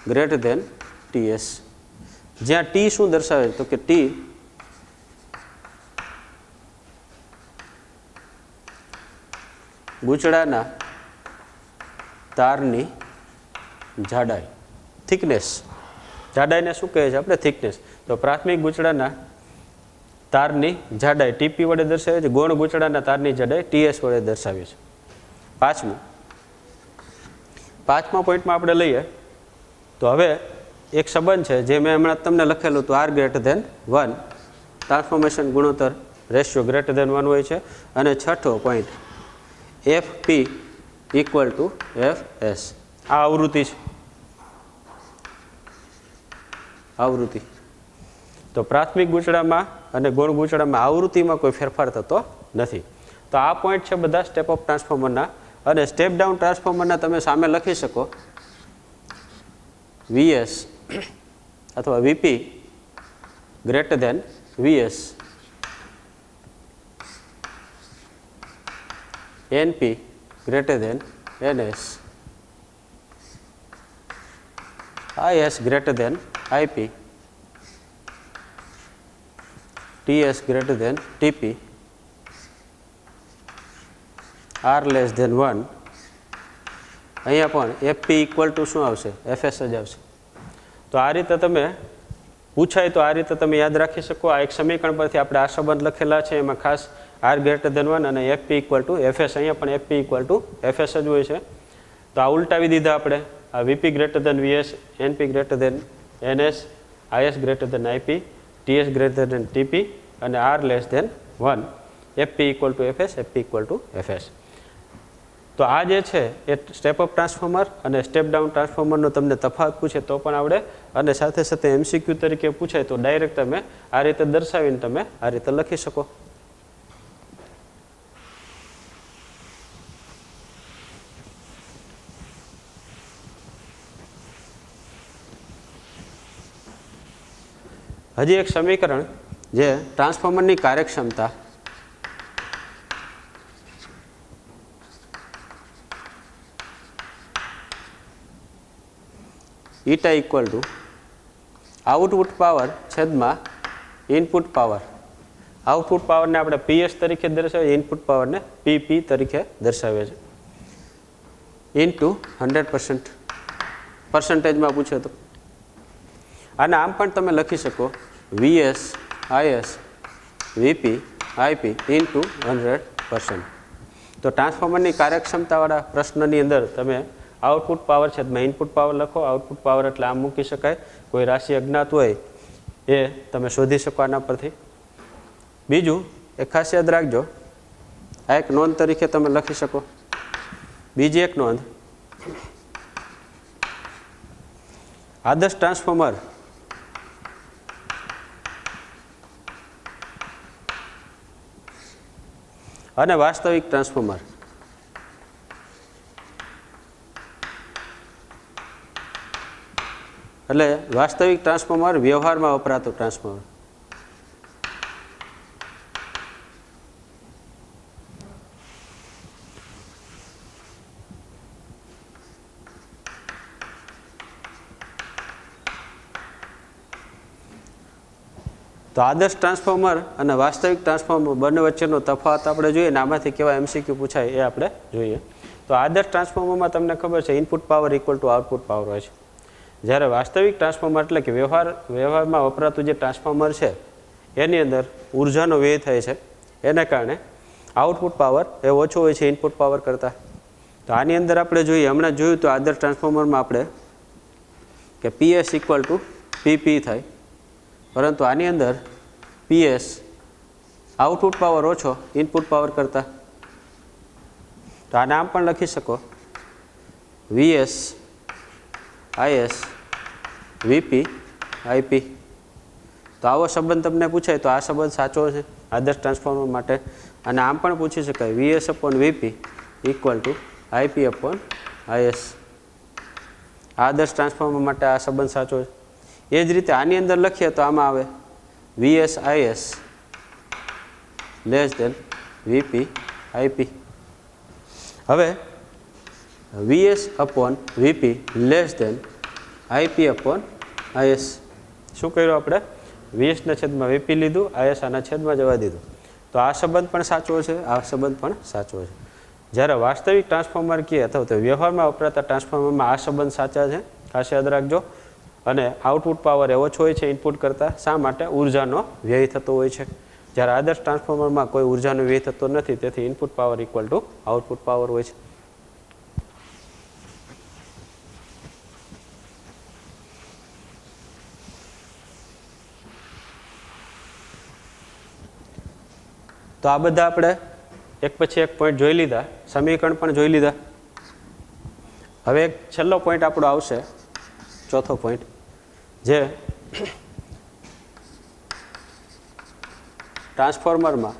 ગ્રેટર ધેન TS. જ્યાં T શું દર્શાવે તો કે T ગૂંચળાના તારની જાડાઈ, થિકનેસ. જાડાઈને શું કહે છે આપણે? થિકનેસ. તો પ્રાથમિક ગૂંચળાના તારની જાડાઈ TP વડે દર્શાવે છે, ગૌણ ગૂંચળાના તારની જાડાઈ TS વડે દર્શાવે છે. પાંચમા પોઈન્ટમાં આપણે લઈએ તો હવે એક સંબંધ છે જે મેં હમણાં તમને લખેલું હતું, R ગ્રેટર ધેન 1, ટ્રાન્સફોર્મેશન ગુણોત્તર રેશિયો ગ્રેટર ધેન 1 હોય છે. અને છઠ્ઠો point FP equal to FS. આ આવૃત્તિ છે, આવૃત્તિ. તો પ્રાથમિક ગૂંચળામાં અને ગૌણ ગૂંચળામાં આવૃત્તિમાં કોઈ ફેરફાર થતો નથી. તો આ પોઈન્ટ છે બધા સ્ટેપ ઓફ ટ્રાન્સફોર્મરના. અને સ્ટેપ ડાઉન ટ્રાન્સફોર્મરના તમે સામે લખી શકો VS અથવા VP greater than VS, NP greater than NS, IS greater than IP, TS greater than TP, R less than 1. અહીંયા પણ FP ઇક્વલ ટુ શું આવશે? FS જ આવશે. તો આ રીતે તમે પૂછાય તો આ રીતે તમે યાદ રાખી શકો. આ એક સમીકરણ પરથી આપણે આ સંબંધ લખેલા છે, એમાં ખાસ R ગ્રેટર ધેન 1 અને FP ઇક્વલ ટુ FS. અહીંયા પણ FP ઇક્વલ ટુ FS જ હોય છે. તો આ ઉલટાવી દીધા આપણે. આ VP greater than VS, NP greater than NS, IS greater than IP, TS greater than TP અને R less than 1, FP equal to FS, FP equal to FS. તો આ જે છે એ સ્ટેપ અપ ટ્રાન્સફોર્મર અને સ્ટેપ ડાઉન ટ્રાન્સફોર્મરનો તમને તફાવત પૂછે તો પણ આવડે, અને સાથે સાથે MCQ તરીકે પૂછાય તો ડાયરેક્ટ તમે આ રીતે દર્શાવીને તમે આ રીતે લખી શકો. હજી એક સમીકરણ જે ટ્રાન્સફોર્મરની કાર્યક્ષમતા eta equal to output power છેદમાં ઇનપુટ પાવર. આઉટપુટ પાવરને આપણે PS તરીકે દર્શાવીએ, ઇનપુટ પાવરને PP તરીકે દર્શાવીએ છીએ, ઇન્ટુ 100% પર્સન્ટેજમાં પૂછે તો. અને આમ પણ તમે લખી શકો VS IS VP IP into 100%. તો ટ્રાન્સફોર્મરની કાર્યક્ષમતાવાળા પ્રશ્નની અંદર તમે આઉટપુટ પાવર છે તમે ઇનપુટ પાવર લખો. આઉટપુટ પાવર એટલે આમ મૂકી શકાય. કોઈ રાશિ અજ્ઞાત હોય એ તમે શોધી શકો આના પરથી. બીજું એક ખાસ યાદ રાખજો, આ એક નોંધ તરીકે તમે લખી શકો. બીજી એક નોંધ, આદર્શ ટ્રાન્સફોર્મર અને વાસ્તવિક ટ્રાન્સફોર્મર એટલે વાસ્તવિક ટ્રાન્સફોર્મર વ્યવહારમાં વપરાતું ટ્રાન્સફોર્મર. તો આદર્શ ટ્રાન્સફોર્મર અને વાસ્તવિક ટ્રાન્સફોર્મર બંને વચ્ચેનો તફાવત આપણે જોઈએ ને આમાંથી કેવા MCQ પૂછાય એ આપણે જોઈએ. તો આદર્શ ટ્રાન્સફોર્મરમાં તમને ખબર છે input power equal to output power હોય છે. જ્યારે વાસ્તવિક ટ્રાન્સફોર્મર એટલે કે વ્યવહારમાં વપરાતું જે ટ્રાન્સફોર્મર છે એની અંદર ઉર્જાનો વ્યય થાય છે, એને કારણે આઉટપુટ પાવર એ ઓછો હોય છે ઇનપુટ પાવર કરતાં. તો આની અંદર આપણે જોઈએ, હમણાં જોયું તો આદર્શ ટ્રાન્સફોર્મરમાં આપણે કે PS ઇક્વલ ટુ PP થાય, પરંતુ આની અંદર PS આઉટપુટ પાવર ઓછો ઇનપુટ પાવર કરતાં. તો આને આમ પણ લખી શકો VS IS VP IP. તો આવો સંબંધ તમને પૂછાય તો આ સંબંધ સાચો છે આદર્શ ટ્રાન્સફોર્મર માટે. અને આમ પણ પૂછી શકાય VS upon VP equal to IP upon IS. આદર્શ ટ્રાન્સફોર્મર માટે આ સંબંધ સાચો છે. એ જ રીતે આની અંદર લખીએ તો આમાં આવે VS IS less than VP IP. હવે VS upon VP less than IP upon IS. શું કર્યું આપણે? VSના છેદમાં VP લીધું, IS આના છેદમાં જવા દીધું. તો આ સંબંધ પણ સાચો છે, આ સંબંધ પણ સાચો છે. જ્યારે વાસ્તવિક ટ્રાન્સફોર્મર કહીએ અથવા તો વ્યવહારમાં વપરાતા ટ્રાન્સફોર્મરમાં આ સંબંધ સાચા છે, ખાસ યાદ રાખજો. અને આઉટપુટ પાવર એ ઓછો હોય છે ઇનપુટ કરતાં. શા માટે? ઉર્જાનો વ્યય થતો હોય છે. જ્યારે આદર્શ ટ્રાન્સફોર્મરમાં કોઈ ઉર્જાનો વ્યય થતો નથી, તેથી input power equal to output power હોય છે. તો આ બધા આપણે એક પછી એક પોઈન્ટ જોઈ લીધા, સમીકરણ પણ જોઈ લીધા. હવે એક છેલ્લો પોઈન્ટ આપણો આવશે, ચોથો પોઈન્ટ, જે ટ્રાન્સફોર્મરમાં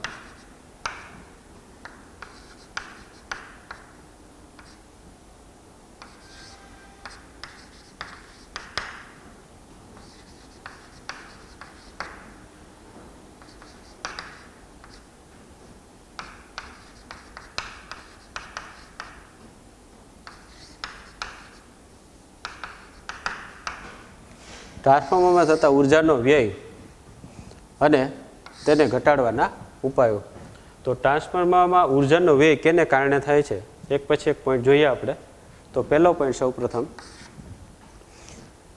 ટ્રાન્સફોર્મરમાં થતા ઉર્જાનો વ્યય અને તેને ઘટાડવાના ઉપાયો. તો ટ્રાન્સફોર્મરમાં ઉર્જાનો વ્યય કેને કારણે થાય છે, એક પછી એક પોઈન્ટ જોઈએ આપણે. તો પહેલો પોઈન્ટ સૌ પ્રથમ,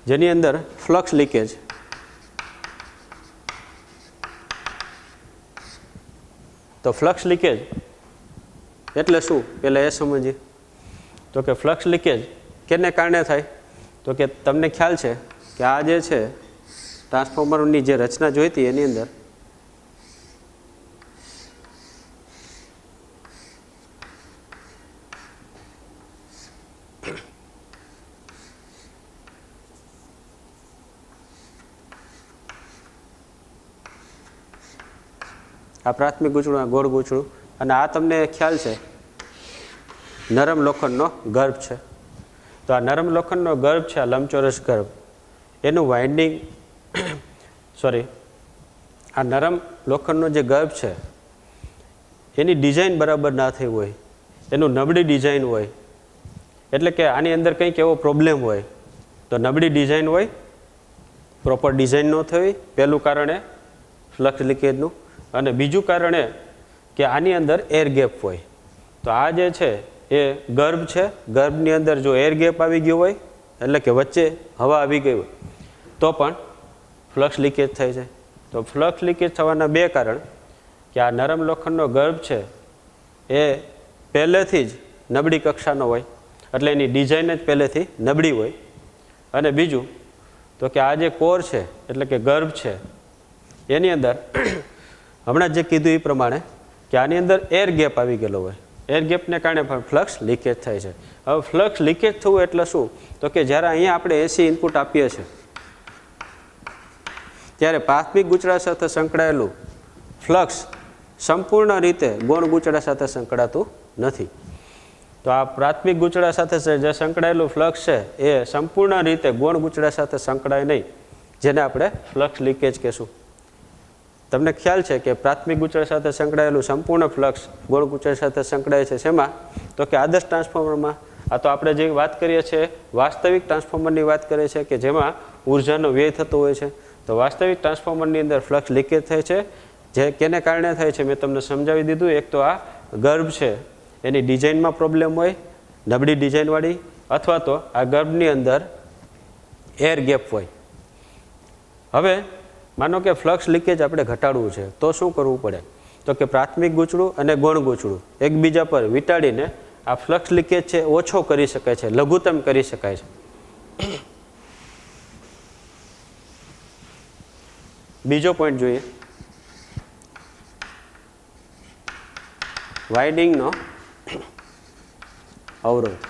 જેની અંદર ફ્લક્સ લીકેજ. તો ફ્લક્સ લીકેજ એટલે શું, પહેલાં એ સમજીએ. તો કે ફ્લક્સ લીકેજ કેને કારણે થાય? તો કે તમને ખ્યાલ છે કે આ જે છે ટ્રાન્સફોર્મરની જે રચના જોઈતી એની અંદર આ પ્રાથમિક ગૂંચળું, આ ગોળ ગૂંચળું, અને આ તમને ખ્યાલ છે નરમ લોખંડનો ગર્ભ છે. તો આ નરમ લોખંડનો ગર્ભ છે, આ લંબચોરસ ગર્ભ, એનું વાઇન્ડિંગ આ નરમ લોખંડનો જે ગર્ભ છે એની ડિઝાઇન બરાબર ના થઈ હોય, એનું નબળી ડિઝાઇન હોય, એટલે કે આની અંદર કંઈક એવો પ્રોબ્લેમ હોય. તો નબળી ડિઝાઇન હોય, પ્રોપર ડિઝાઇન ન થઈ હોય, પહેલું કારણ એ ફ્લક્સ લીકેજનું. અને બીજું કારણ એ કે આની અંદર એર ગેપ હોય. તો આ જે છે એ ગર્ભ છે, ગર્ભની અંદર જો એર ગેપ આવી ગયો હોય એટલે કે વચ્ચે હવા આવી ગઈ હોય તો પણ ફ્લક્સ લીકેજ થાય છે. તો ફ્લક્સ લીકેજ થવાના બે કારણ કે આ નરમ લોખંડનો ગર્ભ છે એ પહેલેથી જ નબળી કક્ષાનો હોય, એટલે એની ડિઝાઇન જ પહેલેથી નબળી હોય. અને બીજું તો કે આ જે કોર છે એટલે કે ગર્ભ છે એની અંદર હમણાં જે કીધું એ પ્રમાણે કે આની અંદર એર ગેપ આવી ગયેલો હોય. એર ગેપને કારણે પણ ફ્લક્સ લીકેજ થાય છે. હવે ફ્લક્સ લીકેજ થવું એટલે શું? તો કે જ્યારે અહીંયા આપણે એસી ઇનપુટ આપીએ છીએ ત્યારે પ્રાથમિક ગૂંચળા સાથે સંકળાયેલું ફ્લક્સ સંપૂર્ણ રીતે ગૌણ ગૂંચળા સાથે સંકળાતું નથી. તો આ પ્રાથમિક ગૂંચળા સાથે જે સંકળાયેલું ફ્લક્સ છે એ સંપૂર્ણ રીતે ગૌણ ગૂંચળા સાથે સંકળાય નહીં, જેને આપણે ફ્લક્સ લીકેજ કહેશું. તમને ખ્યાલ છે કે પ્રાથમિક ગૂંચળા સાથે સંકળાયેલું સંપૂર્ણ ફ્લક્સ ગૌણ ગૂંચળા સાથે સંકળાય છે શેમાં? તો કે આદર્શ ટ્રાન્સફોર્મરમાં. આ તો આપણે જે વાત કરીએ છીએ વાસ્તવિક ટ્રાન્સફોર્મરની વાત કરીએ છીએ કે જેમાં ઉર્જાનો વ્યય થતો હોય છે. તો વાસ્તવિક ટ્રાન્સફોર્મરની અંદર ફ્લક્સ લીકેજ થાય છે, જે કેને કારણે થાય છે મેં તમને સમજાવી દીધું. એક તો આ ગર્ભ છે એની ડિઝાઇનમાં પ્રોબ્લેમ હોય, નબળી ડિઝાઇનવાળી, અથવા તો આ ગર્ભની અંદર એર ગેપ હોય. હવે માનો કે ફ્લક્સ લીકેજ આપણે ઘટાડવું છે તો શું કરવું પડે? તો કે પ્રાથમિક ગૂંચળું અને ગૌણ ગૂંચળું એકબીજા પર વીંટાળીને આ ફ્લક્સ લીકેજ છે ઓછો કરી શકાય છે, લઘુત્તમ કરી શકાય છે. બીજો પોઈન્ટ જોઈએ, વાઇન્ડિંગનો અવરોધ.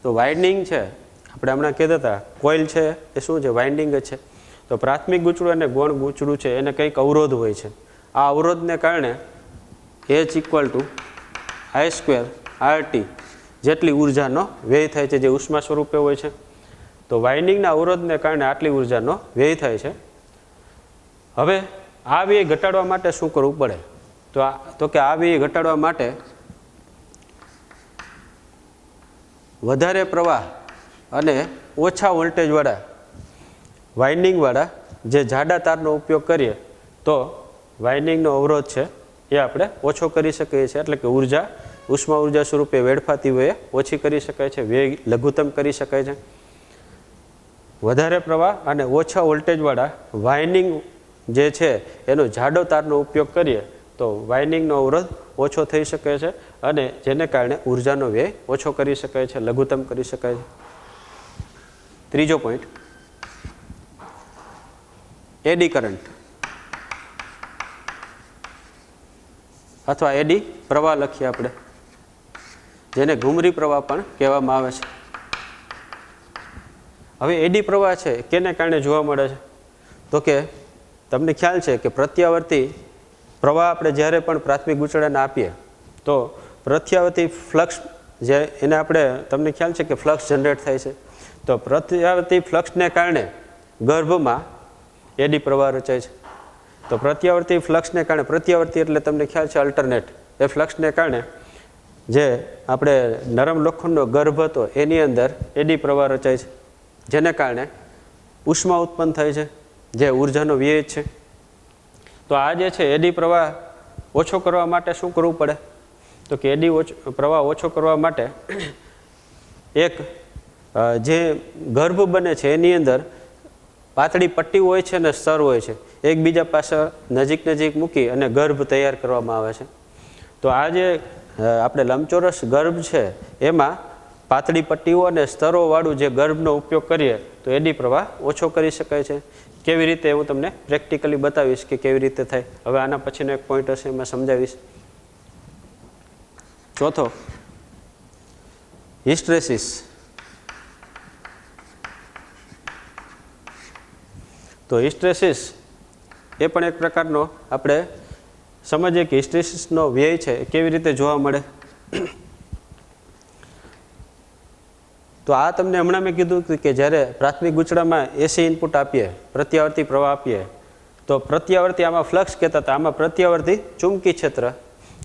તો વાઇન્ડિંગ છે આપણે હમણાં કહેતા હતા કોઇલ છે એ શું છે? વાઇન્ડિંગ જ છે. તો પ્રાથમિક ગૂંચળું અને ગૌણ ગૂંચળું છે એને કંઈક અવરોધ હોય છે. આ અવરોધને કારણે H=I²RT જેટલી ઉર્જાનો વ્યય થાય છે, જે ઉષ્મા સ્વરૂપે હોય છે. તો વાઇન્ડિંગના અવરોધને કારણે આટલી ઉર્જાનો વ્યય થાય છે. હવે આ વ્યય ઘટાડવા માટે શું કરવું પડે? તો કે આ વ્યય ઘટાડવા માટે વધારે પ્રવાહ અને ઓછા વોલ્ટેજવાળા વાઇન્ડિંગવાળા જે જાડા તારનો ઉપયોગ કરીએ તો વાઇન્ડિંગનો અવરોધ છે એ આપણે ઓછો કરી શકીએ છીએ. એટલે કે ઉષ્મા ઉર્જા સ્વરૂપે વેડફાતી વ્યય ઓછી કરી શકાય છે, વ્યય લઘુત્તમ કરી શકાય છે. વધારે પ્રવાહ અને ઓછા વોલ્ટેજવાળા વાઇન્ડિંગ જે છે એનો જાડો તારનો ઉપયોગ કરીએ તો વાઇન્ડિંગનો અવરોધ ઓછો થઈ શકે છે અને જેને કારણે ઉર્જાનો વ્યય ઓછો કરી શકાય છે, લઘુત્તમ કરી શકાય છે. ત્રીજો પોઈન્ટ, એડી કરંટ અથવા એડી પ્રવાહ લખીએ આપણે, જેને ઘૂમરી પ્રવાહ પણ કહેવામાં આવે છે. હવે એડી પ્રવાહ છે કેને કારણે જોવા મળે છે? તો કે તમને ખ્યાલ છે કે પ્રત્યાવર્તી પ્રવાહ આપણે જ્યારે પણ પ્રાથમિક ગૂંચળાને આપીએ તો પ્રત્યાવર્તી ફ્લક્સ જે એને આપણે તમને ખ્યાલ છે કે ફ્લક્સ જનરેટ થાય છે. તો પ્રત્યાવર્તી ફ્લક્સને કારણે ગર્ભમાં એડી પ્રવાહ રચાય છે. તો પ્રત્યાવર્તી ફ્લક્સને કારણે, પ્રત્યાવર્તી એટલે તમને ખ્યાલ છે અલ્ટરનેટ, એ ફ્લક્સને કારણે જે આપણે નરમ લોખંડનો ગર્ભ હતો એની અંદર એડી પ્રવાહ રચાય છે, જેને કારણે ઉષ્મા ઉત્પન્ન થાય છે, જે ઉર્જાનો વ્યય છે. તો આ જે છે એડી પ્રવાહ ઓછો કરવા માટે શું કરવું પડે? તો કે એડી પ્રવાહ ઓછો કરવા માટે એક જે ગર્ભ બને છે એની અંદર પાતળી પટ્ટી હોય છે અને સ્તર હોય છે, એકબીજા પાસે નજીક મૂકી અને ગર્ભ તૈયાર કરવામાં આવે છે. તો આ જે આપણે લંબચોરસ ગર્ભ છે એમાં પાતળી પટ્ટીઓ અને સ્તરોવાળું જે ગર્ભનો ઉપયોગ કરીએ તો એડી પ્રવાહ ઓછો કરી શકાય છે. કેવી રીતે હું તમને પ્રેક્ટિકલી બતાવીશ કે કેવી રીતે થાય. હવે આના પછીનો એક પોઈન્ટ હશે એમાં સમજાવીશ. ચોથો, હિસ્ટ્રેસિસ. તો હિસ્ટ્રેસિસ એ પણ એક પ્રકારનો આપણે સમજીએ કે હિસ્ટ્રેસિસનો વ્યય છે કેવી રીતે જોવા મળે. તો આ તમને હમણાં મેં કીધું કે જ્યારે પ્રાથમિક ગૂંચળામાં એસી ઇનપુટ આપીએ, પ્રત્યાવર્તી પ્રવાહ આપીએ તો પ્રત્યાવર્તી આમાં ફ્લક્સ કહેતા હતા, આમાં પ્રત્યાવર્તી ચુંબકી ક્ષેત્ર.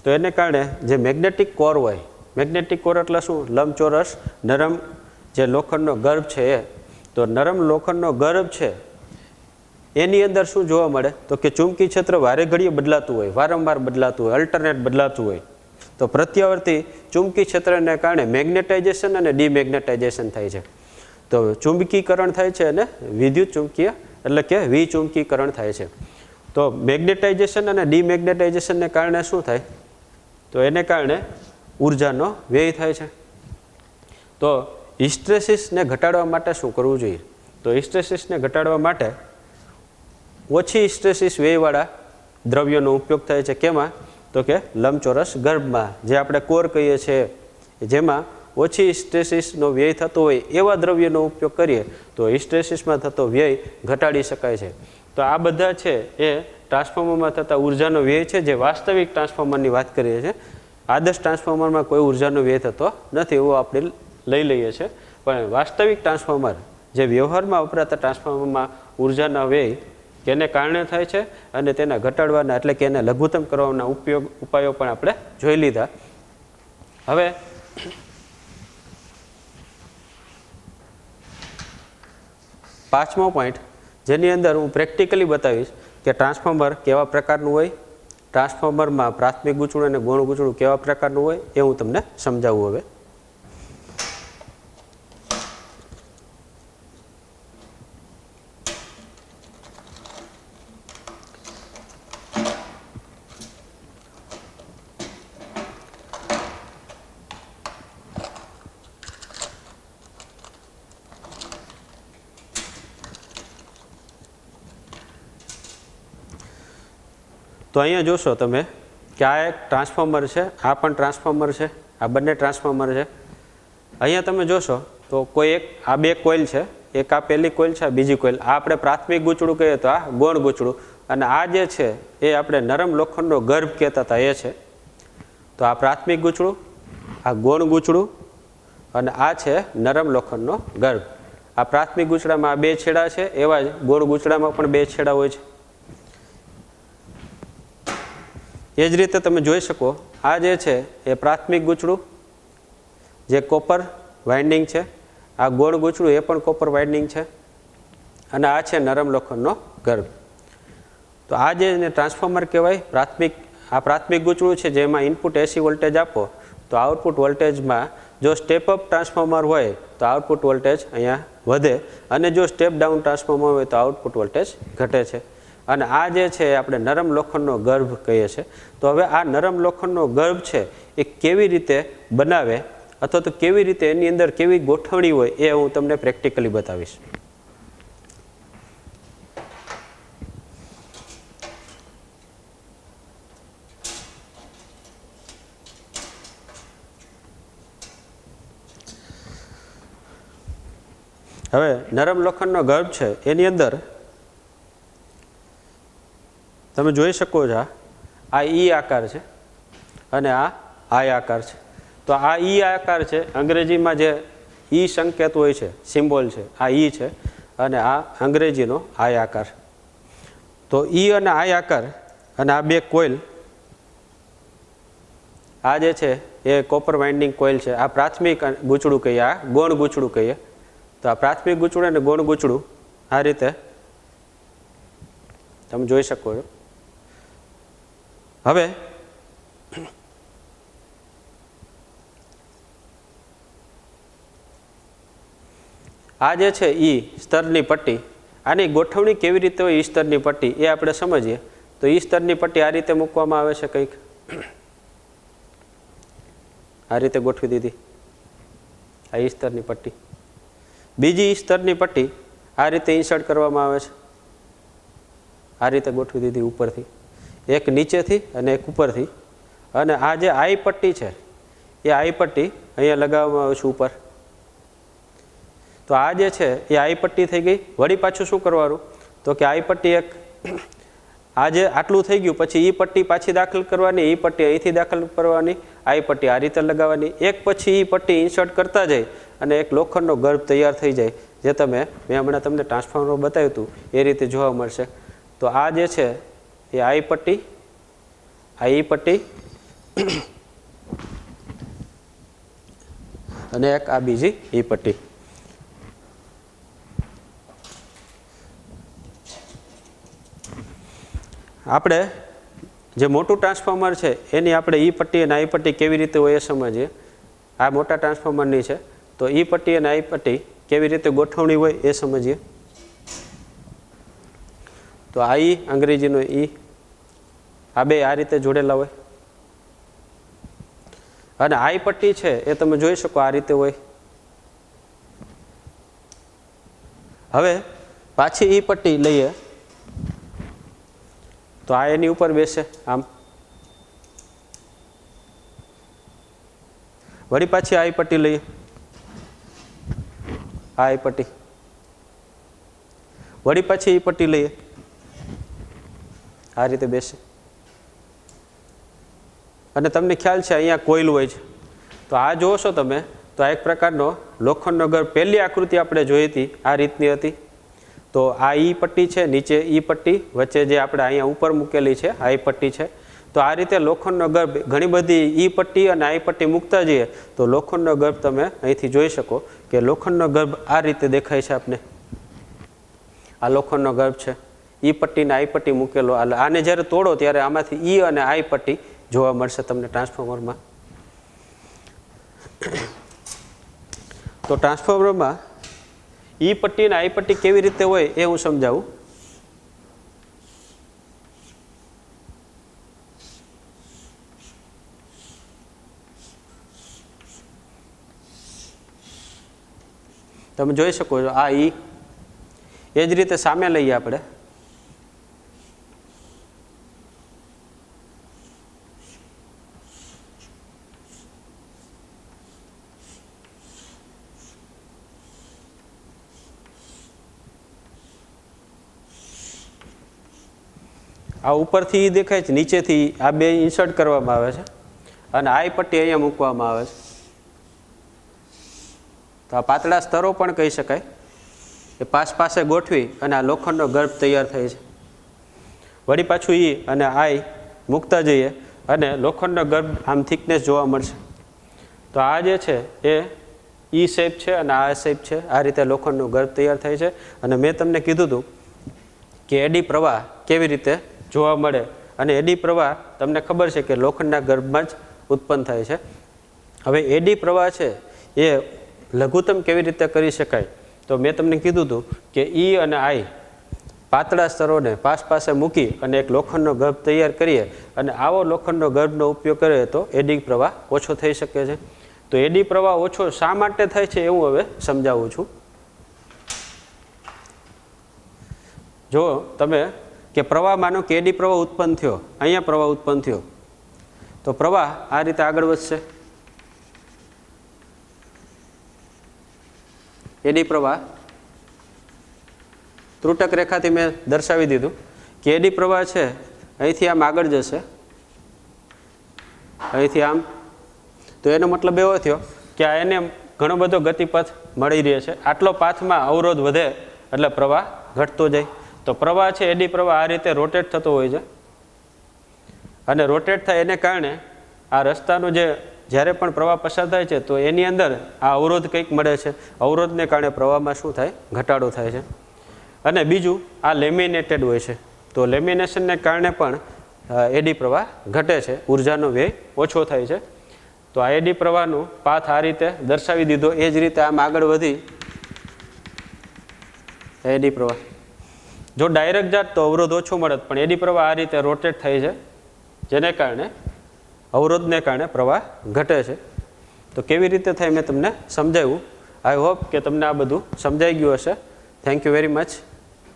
તો એને કારણે જે મેગ્નેટિક કોર હોય, મેગ્નેટિક કોર એટલે શું? લંબચોરસ નરમ જે લોખંડનો ગર્ભ છે એ. તો નરમ લોખંડનો ગર્ભ છે એની અંદર શું જોવા મળે? તો કે ચુંબકી ક્ષેત્ર વારે ઘડીએ બદલાતું હોય, વારંવાર બદલાતું હોય, અલ્ટરનેટ બદલાતું હોય. તો પ્રત્યાવર્તી ચુંબકી ક્ષેત્રને કારણે મેગ્નેટાઇઝેશન અને ડિમેગ્નેટાઇઝેશન થાય છે. તો ચુંબકીકરણ થાય છે અને વિદ્યુત ચુંબકીય એટલે કે વિચુંબકીકરણ થાય છે. તો મેગ્નેટાઇઝેશન અને ડિમેગ્નેટાઇઝેશનને કારણે શું થાય? તો એને કારણે ઉર્જાનો વ્યય થાય છે. તો હિસ્ટ્રેસિસને ઘટાડવા માટે શું કરવું જોઈએ? તો હિસ્ટ્રેસિસને ઘટાડવા માટે ઓછી હિસ્ટ્રેસિસ વ્યયવાળા દ્રવ્યોનો ઉપયોગ થાય છે. કેમાં? તો કે લંબચોરસ ગર્ભમાં, જે આપણે કોર કહીએ છીએ, જેમાં ઓછી હિસ્ટ્રેસિસનો વ્યય થતો હોય એવા દ્રવ્યનો ઉપયોગ કરીએ તો હિસ્ટ્રેસિસમાં થતો વ્યય ઘટાડી શકાય છે. તો આ બધા છે એ ટ્રાન્સફોર્મરમાં થતા ઉર્જાનો વ્યય છે, જે વાસ્તવિક ટ્રાન્સફોર્મરની વાત કરીએ છીએ. આદર્શ ટ્રાન્સફોર્મરમાં કોઈ ઉર્જાનો વ્યય થતો નથી એવું આપણે લઈ લઈએ છીએ, પણ વાસ્તવિક ટ્રાન્સફોર્મર, જે વ્યવહારમાં વપરાતા ટ્રાન્સફોર્મરમાં ઉર્જાના વ્યય કેને કારણે થાય છે અને તેના ઘટાડવાના એટલે કે એને લઘુત્તમ કરવાના ઉપાયો પણ આપણે જોઈ લીધા. હવે પાંચમો પોઈન્ટ, જેની અંદર હું પ્રેક્ટિકલી બતાવીશ કે ટ્રાન્સફોર્મર કેવા પ્રકારનું હોય, ટ્રાન્સફોર્મરમાં પ્રાથમિક ગૂંચળું અને ગૌણ ગૂંચળું કેવા પ્રકારનું હોય એ હું તમને સમજાવું. હવે તો અહીંયા જોશો તમે કે આ એક ટ્રાન્સફોર્મર છે, આ પણ ટ્રાન્સફોર્મર છે, આ બંને ટ્રાન્સફોર્મર છે. અહીંયા તમે જોશો તો કોઈ એક આ બે કોઇલ છે, એક આ પહેલી કોઇલ છે, આ બીજી કોઇલ. આ આપણે પ્રાથમિક ગૂંચળું કહીએ તો આ ગૌણ ગૂંચળું, અને આ જે છે એ આપણે નરમ લોખંડનો ગર્ભ કહેતા હતા એ છે. તો આ પ્રાથમિક ગૂંચળું, આ ગૌણ ગૂંચળું અને આ છે નરમ લોખંડનો ગર્ભ. આ પ્રાથમિક ગૂંચળામાં આ બે છેડા છે, એવા જ ગૌણ ગૂંચળામાં પણ બે છેડા હોય છે. એ જ રીતે તમે જોઈ શકો આ જે છે એ પ્રાથમિક ગૂંચળું જે કોપર વાઇન્ડિંગ છે, આ ગૌણ ગૂંચળું એ પણ કોપર વાઇન્ડિંગ છે, અને આ છે નરમ લોખંડનો ગર્ભ. તો આ જે ટ્રાન્સફોર્મર કહેવાય પ્રાથમિક, આ પ્રાથમિક ગૂંચળું છે જેમાં ઇનપુટ એસી વોલ્ટેજ આપો તો આઉટપુટ વોલ્ટેજમાં જો સ્ટેપ અપ ટ્રાન્સફોર્મર હોય તો આઉટપુટ વોલ્ટેજ અહીંયા વધે, અને જો સ્ટેપ ડાઉન ટ્રાન્સફોર્મર હોય તો આઉટપુટ વોલ્ટેજ ઘટે છે. અને આ જે છે આપણે નરમ લોખંડનો ગર્ભ કહીએ છીએ. તો હવે આ નરમ લોખંડનો ગર્ભ છે એ કેવી રીતે બનાવે અથવા તો કેવી રીતે એની અંદર કેવી ગોઠવણી હોય એ હું તમને પ્રેક્ટિકલી બતાવીશ. હવે નરમ લોખંડનો ગર્ભ છે એની અંદર તમે જોઈ શકો છો આ ઈ આકાર છે અને આ આય આકાર છે. તો આ ઈ આકાર છે, અંગ્રેજીમાં જે ઈ સંકેત હોય છે, સિમ્બોલ છે, આ ઈ છે, અને આ અંગ્રેજીનો આય આકાર. તો ઈ અને આય આકાર અને આ બે કોઇલ, આ જે છે એ કોપર વાઇન્ડિંગ કોઇલ છે. આ પ્રાથમિક ગૂંચળું કહીએ, આ ગૌણ ગૂંચળું કહીએ. તો આ પ્રાથમિક ગૂંચળું અને ગૌણ ગૂંચળું આ રીતે તમે જોઈ શકો છો. હવે આ જે છે ઈ સ્તરની પટ્ટી, આની ગોઠવણી કેવી રીતે હોય ઈ સ્તરની પટ્ટી એ આપણે સમજીએ. તો ઈ સ્તરની પટ્ટી આ રીતે મૂકવામાં આવે છે, કંઈક આ રીતે ગોઠવી દીધી આ ઈ સ્તરની પટ્ટી. બીજી ઈ સ્તરની પટ્ટી આ રીતે ઇન્સર્ટ કરવામાં આવે છે, આ રીતે ગોઠવી દીધી ઉપરથી, એક નીચેથી અને એક ઉપરથી. અને આ જે આઈ પટ્ટી છે એ આઈ પટ્ટી અહીંયા લગાવવામાં આવે છે ઉપર. તો આ જે છે એ આઈ પટ્ટી થઈ ગઈ. વળી પાછું શું કરવાનું તો કે આઈ પટ્ટી એક, આ જે આટલું થઈ ગયું પછી ઈ પટ્ટી પાછી દાખલ કરવાની, ઈ પટ્ટી અહીંથી દાખલ કરવાની, આઈ પટ્ટી આ રીતે લગાવવાની. એક પછી ઈ પટ્ટી ઇન્સર્ટ કરતા જાય અને એક લોખંડનો ગર્ભ તૈયાર થઈ જાય, જે મેં હમણાં તમને ટ્રાન્સફોર્મર બતાવ્યું હતું એ રીતે જોવા મળશે. તો આ જે છે એ આઈ પટ્ટી, આ ઈ પટ્ટી અને એક આ બીજી ઈ પટ્ટી. આપણે જે મોટું ટ્રાન્સફોર્મર છે એની આપણે ઈ પટ્ટી અને આઈ પટ્ટી કેવી રીતે હોય એ સમજીએ. આ મોટા ટ્રાન્સફોર્મરની છે તો ઈ પટ્ટી અને આઈ પટ્ટી કેવી રીતે ગોઠવણી હોય એ સમજીએ. તો આ ઈ અંગ્રેજીનો ઈ, આ બે આ રીતે જોડેલા હોય અને આઈ પટ્ટી છે એ તમે જોઈ શકો આ રીતે હોય. હવે પાછી ઈ પટ્ટી લઈએ તો આ એની ઉપર બેસે આમ, વળી પાછી આઈ પટ્ટી લઈએ, આ આઈ પટ્ટી, વળી પાછી ઈ પટ્ટી લઈએ, આ રીતે બેસે. અને તમને ખ્યાલ છે અહીંયા કોઇલ હોય છે, તો આ જોવો છો તમે તો આ એક પ્રકારનો લોખંડનો ગર્ભ, પહેલી આકૃતિ આપણે જોઈ હતી આ રીતની હતી. તો આ ઈ પટ્ટી છે, નીચે ઈ પટ્ટી, વચ્ચે જે આપણે અહીંયા ઉપર મૂકેલી છે આ ઈ પટ્ટી છે. તો આ રીતે લોખંડનો ગર્ભ, ઘણી બધી ઈ પટ્ટી અને આઈ પટ્ટી મૂકતા જઈએ તો લોખંડનો ગર્ભ તમે અહીંથી જોઈ શકો કે લોખંડનો ગર્ભ આ રીતે દેખાય છે આપને. આ લોખંડનો ગર્ભ છે, ઈ પટ્ટી ને આઈ પટ્ટી મૂકેલો. આને જ્યારે તોડો ત્યારે આમાંથી ઈ અને આઈ પટ્ટી જોવા મળશે તમને ટ્રાન્સફોર્મરમાં. તો ટ્રાન્સફોર્મરમાં ઈ પટ્ટી અને આઈ પટ્ટી કેવી રીતે હોય એ હું સમજાવું. તમે જોઈ શકો છો આ ઈ, એ જ રીતે સામે લઈએ આપણે. આ ઉપરથી દેખાય છે, નીચેથી આ બે ઇન્સર્ટ કરવામાં આવે છે અને આઈ પટ્ટી અહીંયા મૂકવામાં આવે છે. તો આ પાતળા સ્તરો પણ કહી શકાય એ પાસે ગોઠવી અને આ લોખંડનો ગર્ભ તૈયાર થાય છે. વળી પાછું ઈ અને આઈ મૂકતા જઈએ અને લોખંડનો ગર્ભ આમ થિકનેસ જોવા મળશે. તો આ જે છે એ ઈ શેપ છે અને આ શેપ છે. આ રીતે લોખંડનો ગર્ભ તૈયાર થાય છે. અને મેં તમને કીધું હતું કે એડી પ્રવાહ કેવી રીતે જોવા મળે, અને એડી પ્રવાહ તમને ખબર છે કે લોખંડના ગર્ભમાં જ ઉત્પન્ન થાય છે. હવે એડી પ્રવાહ છે એ લઘુત્તમ કેવી રીતે કરી શકાય, તો મેં તમને કીધું હતું કે ઈ અને આઈ પાતળા સ્તરોને પાસે મૂકી અને એક લોખંડનો ગર્ભ તૈયાર કરીએ અને આવો લોખંડનો ગર્ભનો ઉપયોગ કરીએ તો એડી પ્રવાહ ઓછો થઈ શકે છે. તો એડી પ્રવાહ ઓછો શા માટે થાય છે એ હું હવે સમજાવું છું. જો તમે કે પ્રવાહ, માનો કે એડી પ્રવાહ ઉત્પન્ન થયો, અહીંયા પ્રવાહ ઉત્પન્ન થયો, તો પ્રવાહ આ રીતે આગળ વધશે. એડી પ્રવાહ ત્રુટક રેખાથી મેં દર્શાવી દીધું કે એડી પ્રવાહ છે અહીંથી આમ આગળ જશે, અહીંથી આમ. તો એનો મતલબ એવો થયો કે આ એને ઘણો બધો ગતિપથ મળી રહે છે. આટલો પાથમાં અવરોધ વધે એટલે પ્રવાહ ઘટતો જાય. તો પ્રવાહ છે એડી પ્રવાહ આ રીતે રોટેટ થતો હોય છે અને રોટેટ થાય એને કારણે આ રસ્તાનો જે જ્યારે પણ પ્રવાહ પસાર થાય છે તો એની અંદર આ અવરોધ કંઈક મળે છે. અવરોધને કારણે પ્રવાહમાં શું થાય, ઘટાડો થાય છે. અને બીજું આ લેમિનેટેડ હોય છે, તો લેમિનેશનને કારણે પણ એડી પ્રવાહ ઘટે છે, ઉર્જાનો વ્યય ઓછો થાય છે. તો આ એડી પ્રવાહનું પાથ આ રીતે દર્શાવી દીધો. એ જ રીતે આમ આગળ વધી એડી પ્રવાહ, જો ડાયરેક્ટ જાત તો અવરોધ ઓછો મળત, પણ એડી પ્રવાહ આ રીતે રોટેટ થાય છે જેને કારણે અવરોધને કારણે પ્રવાહ ઘટે છે. તો કેવી રીતે થાય મેં તમને સમજાવ્યું. આઈ હોપ કે તમને આ બધું સમજાઈ ગયું હશે. Thank you very much.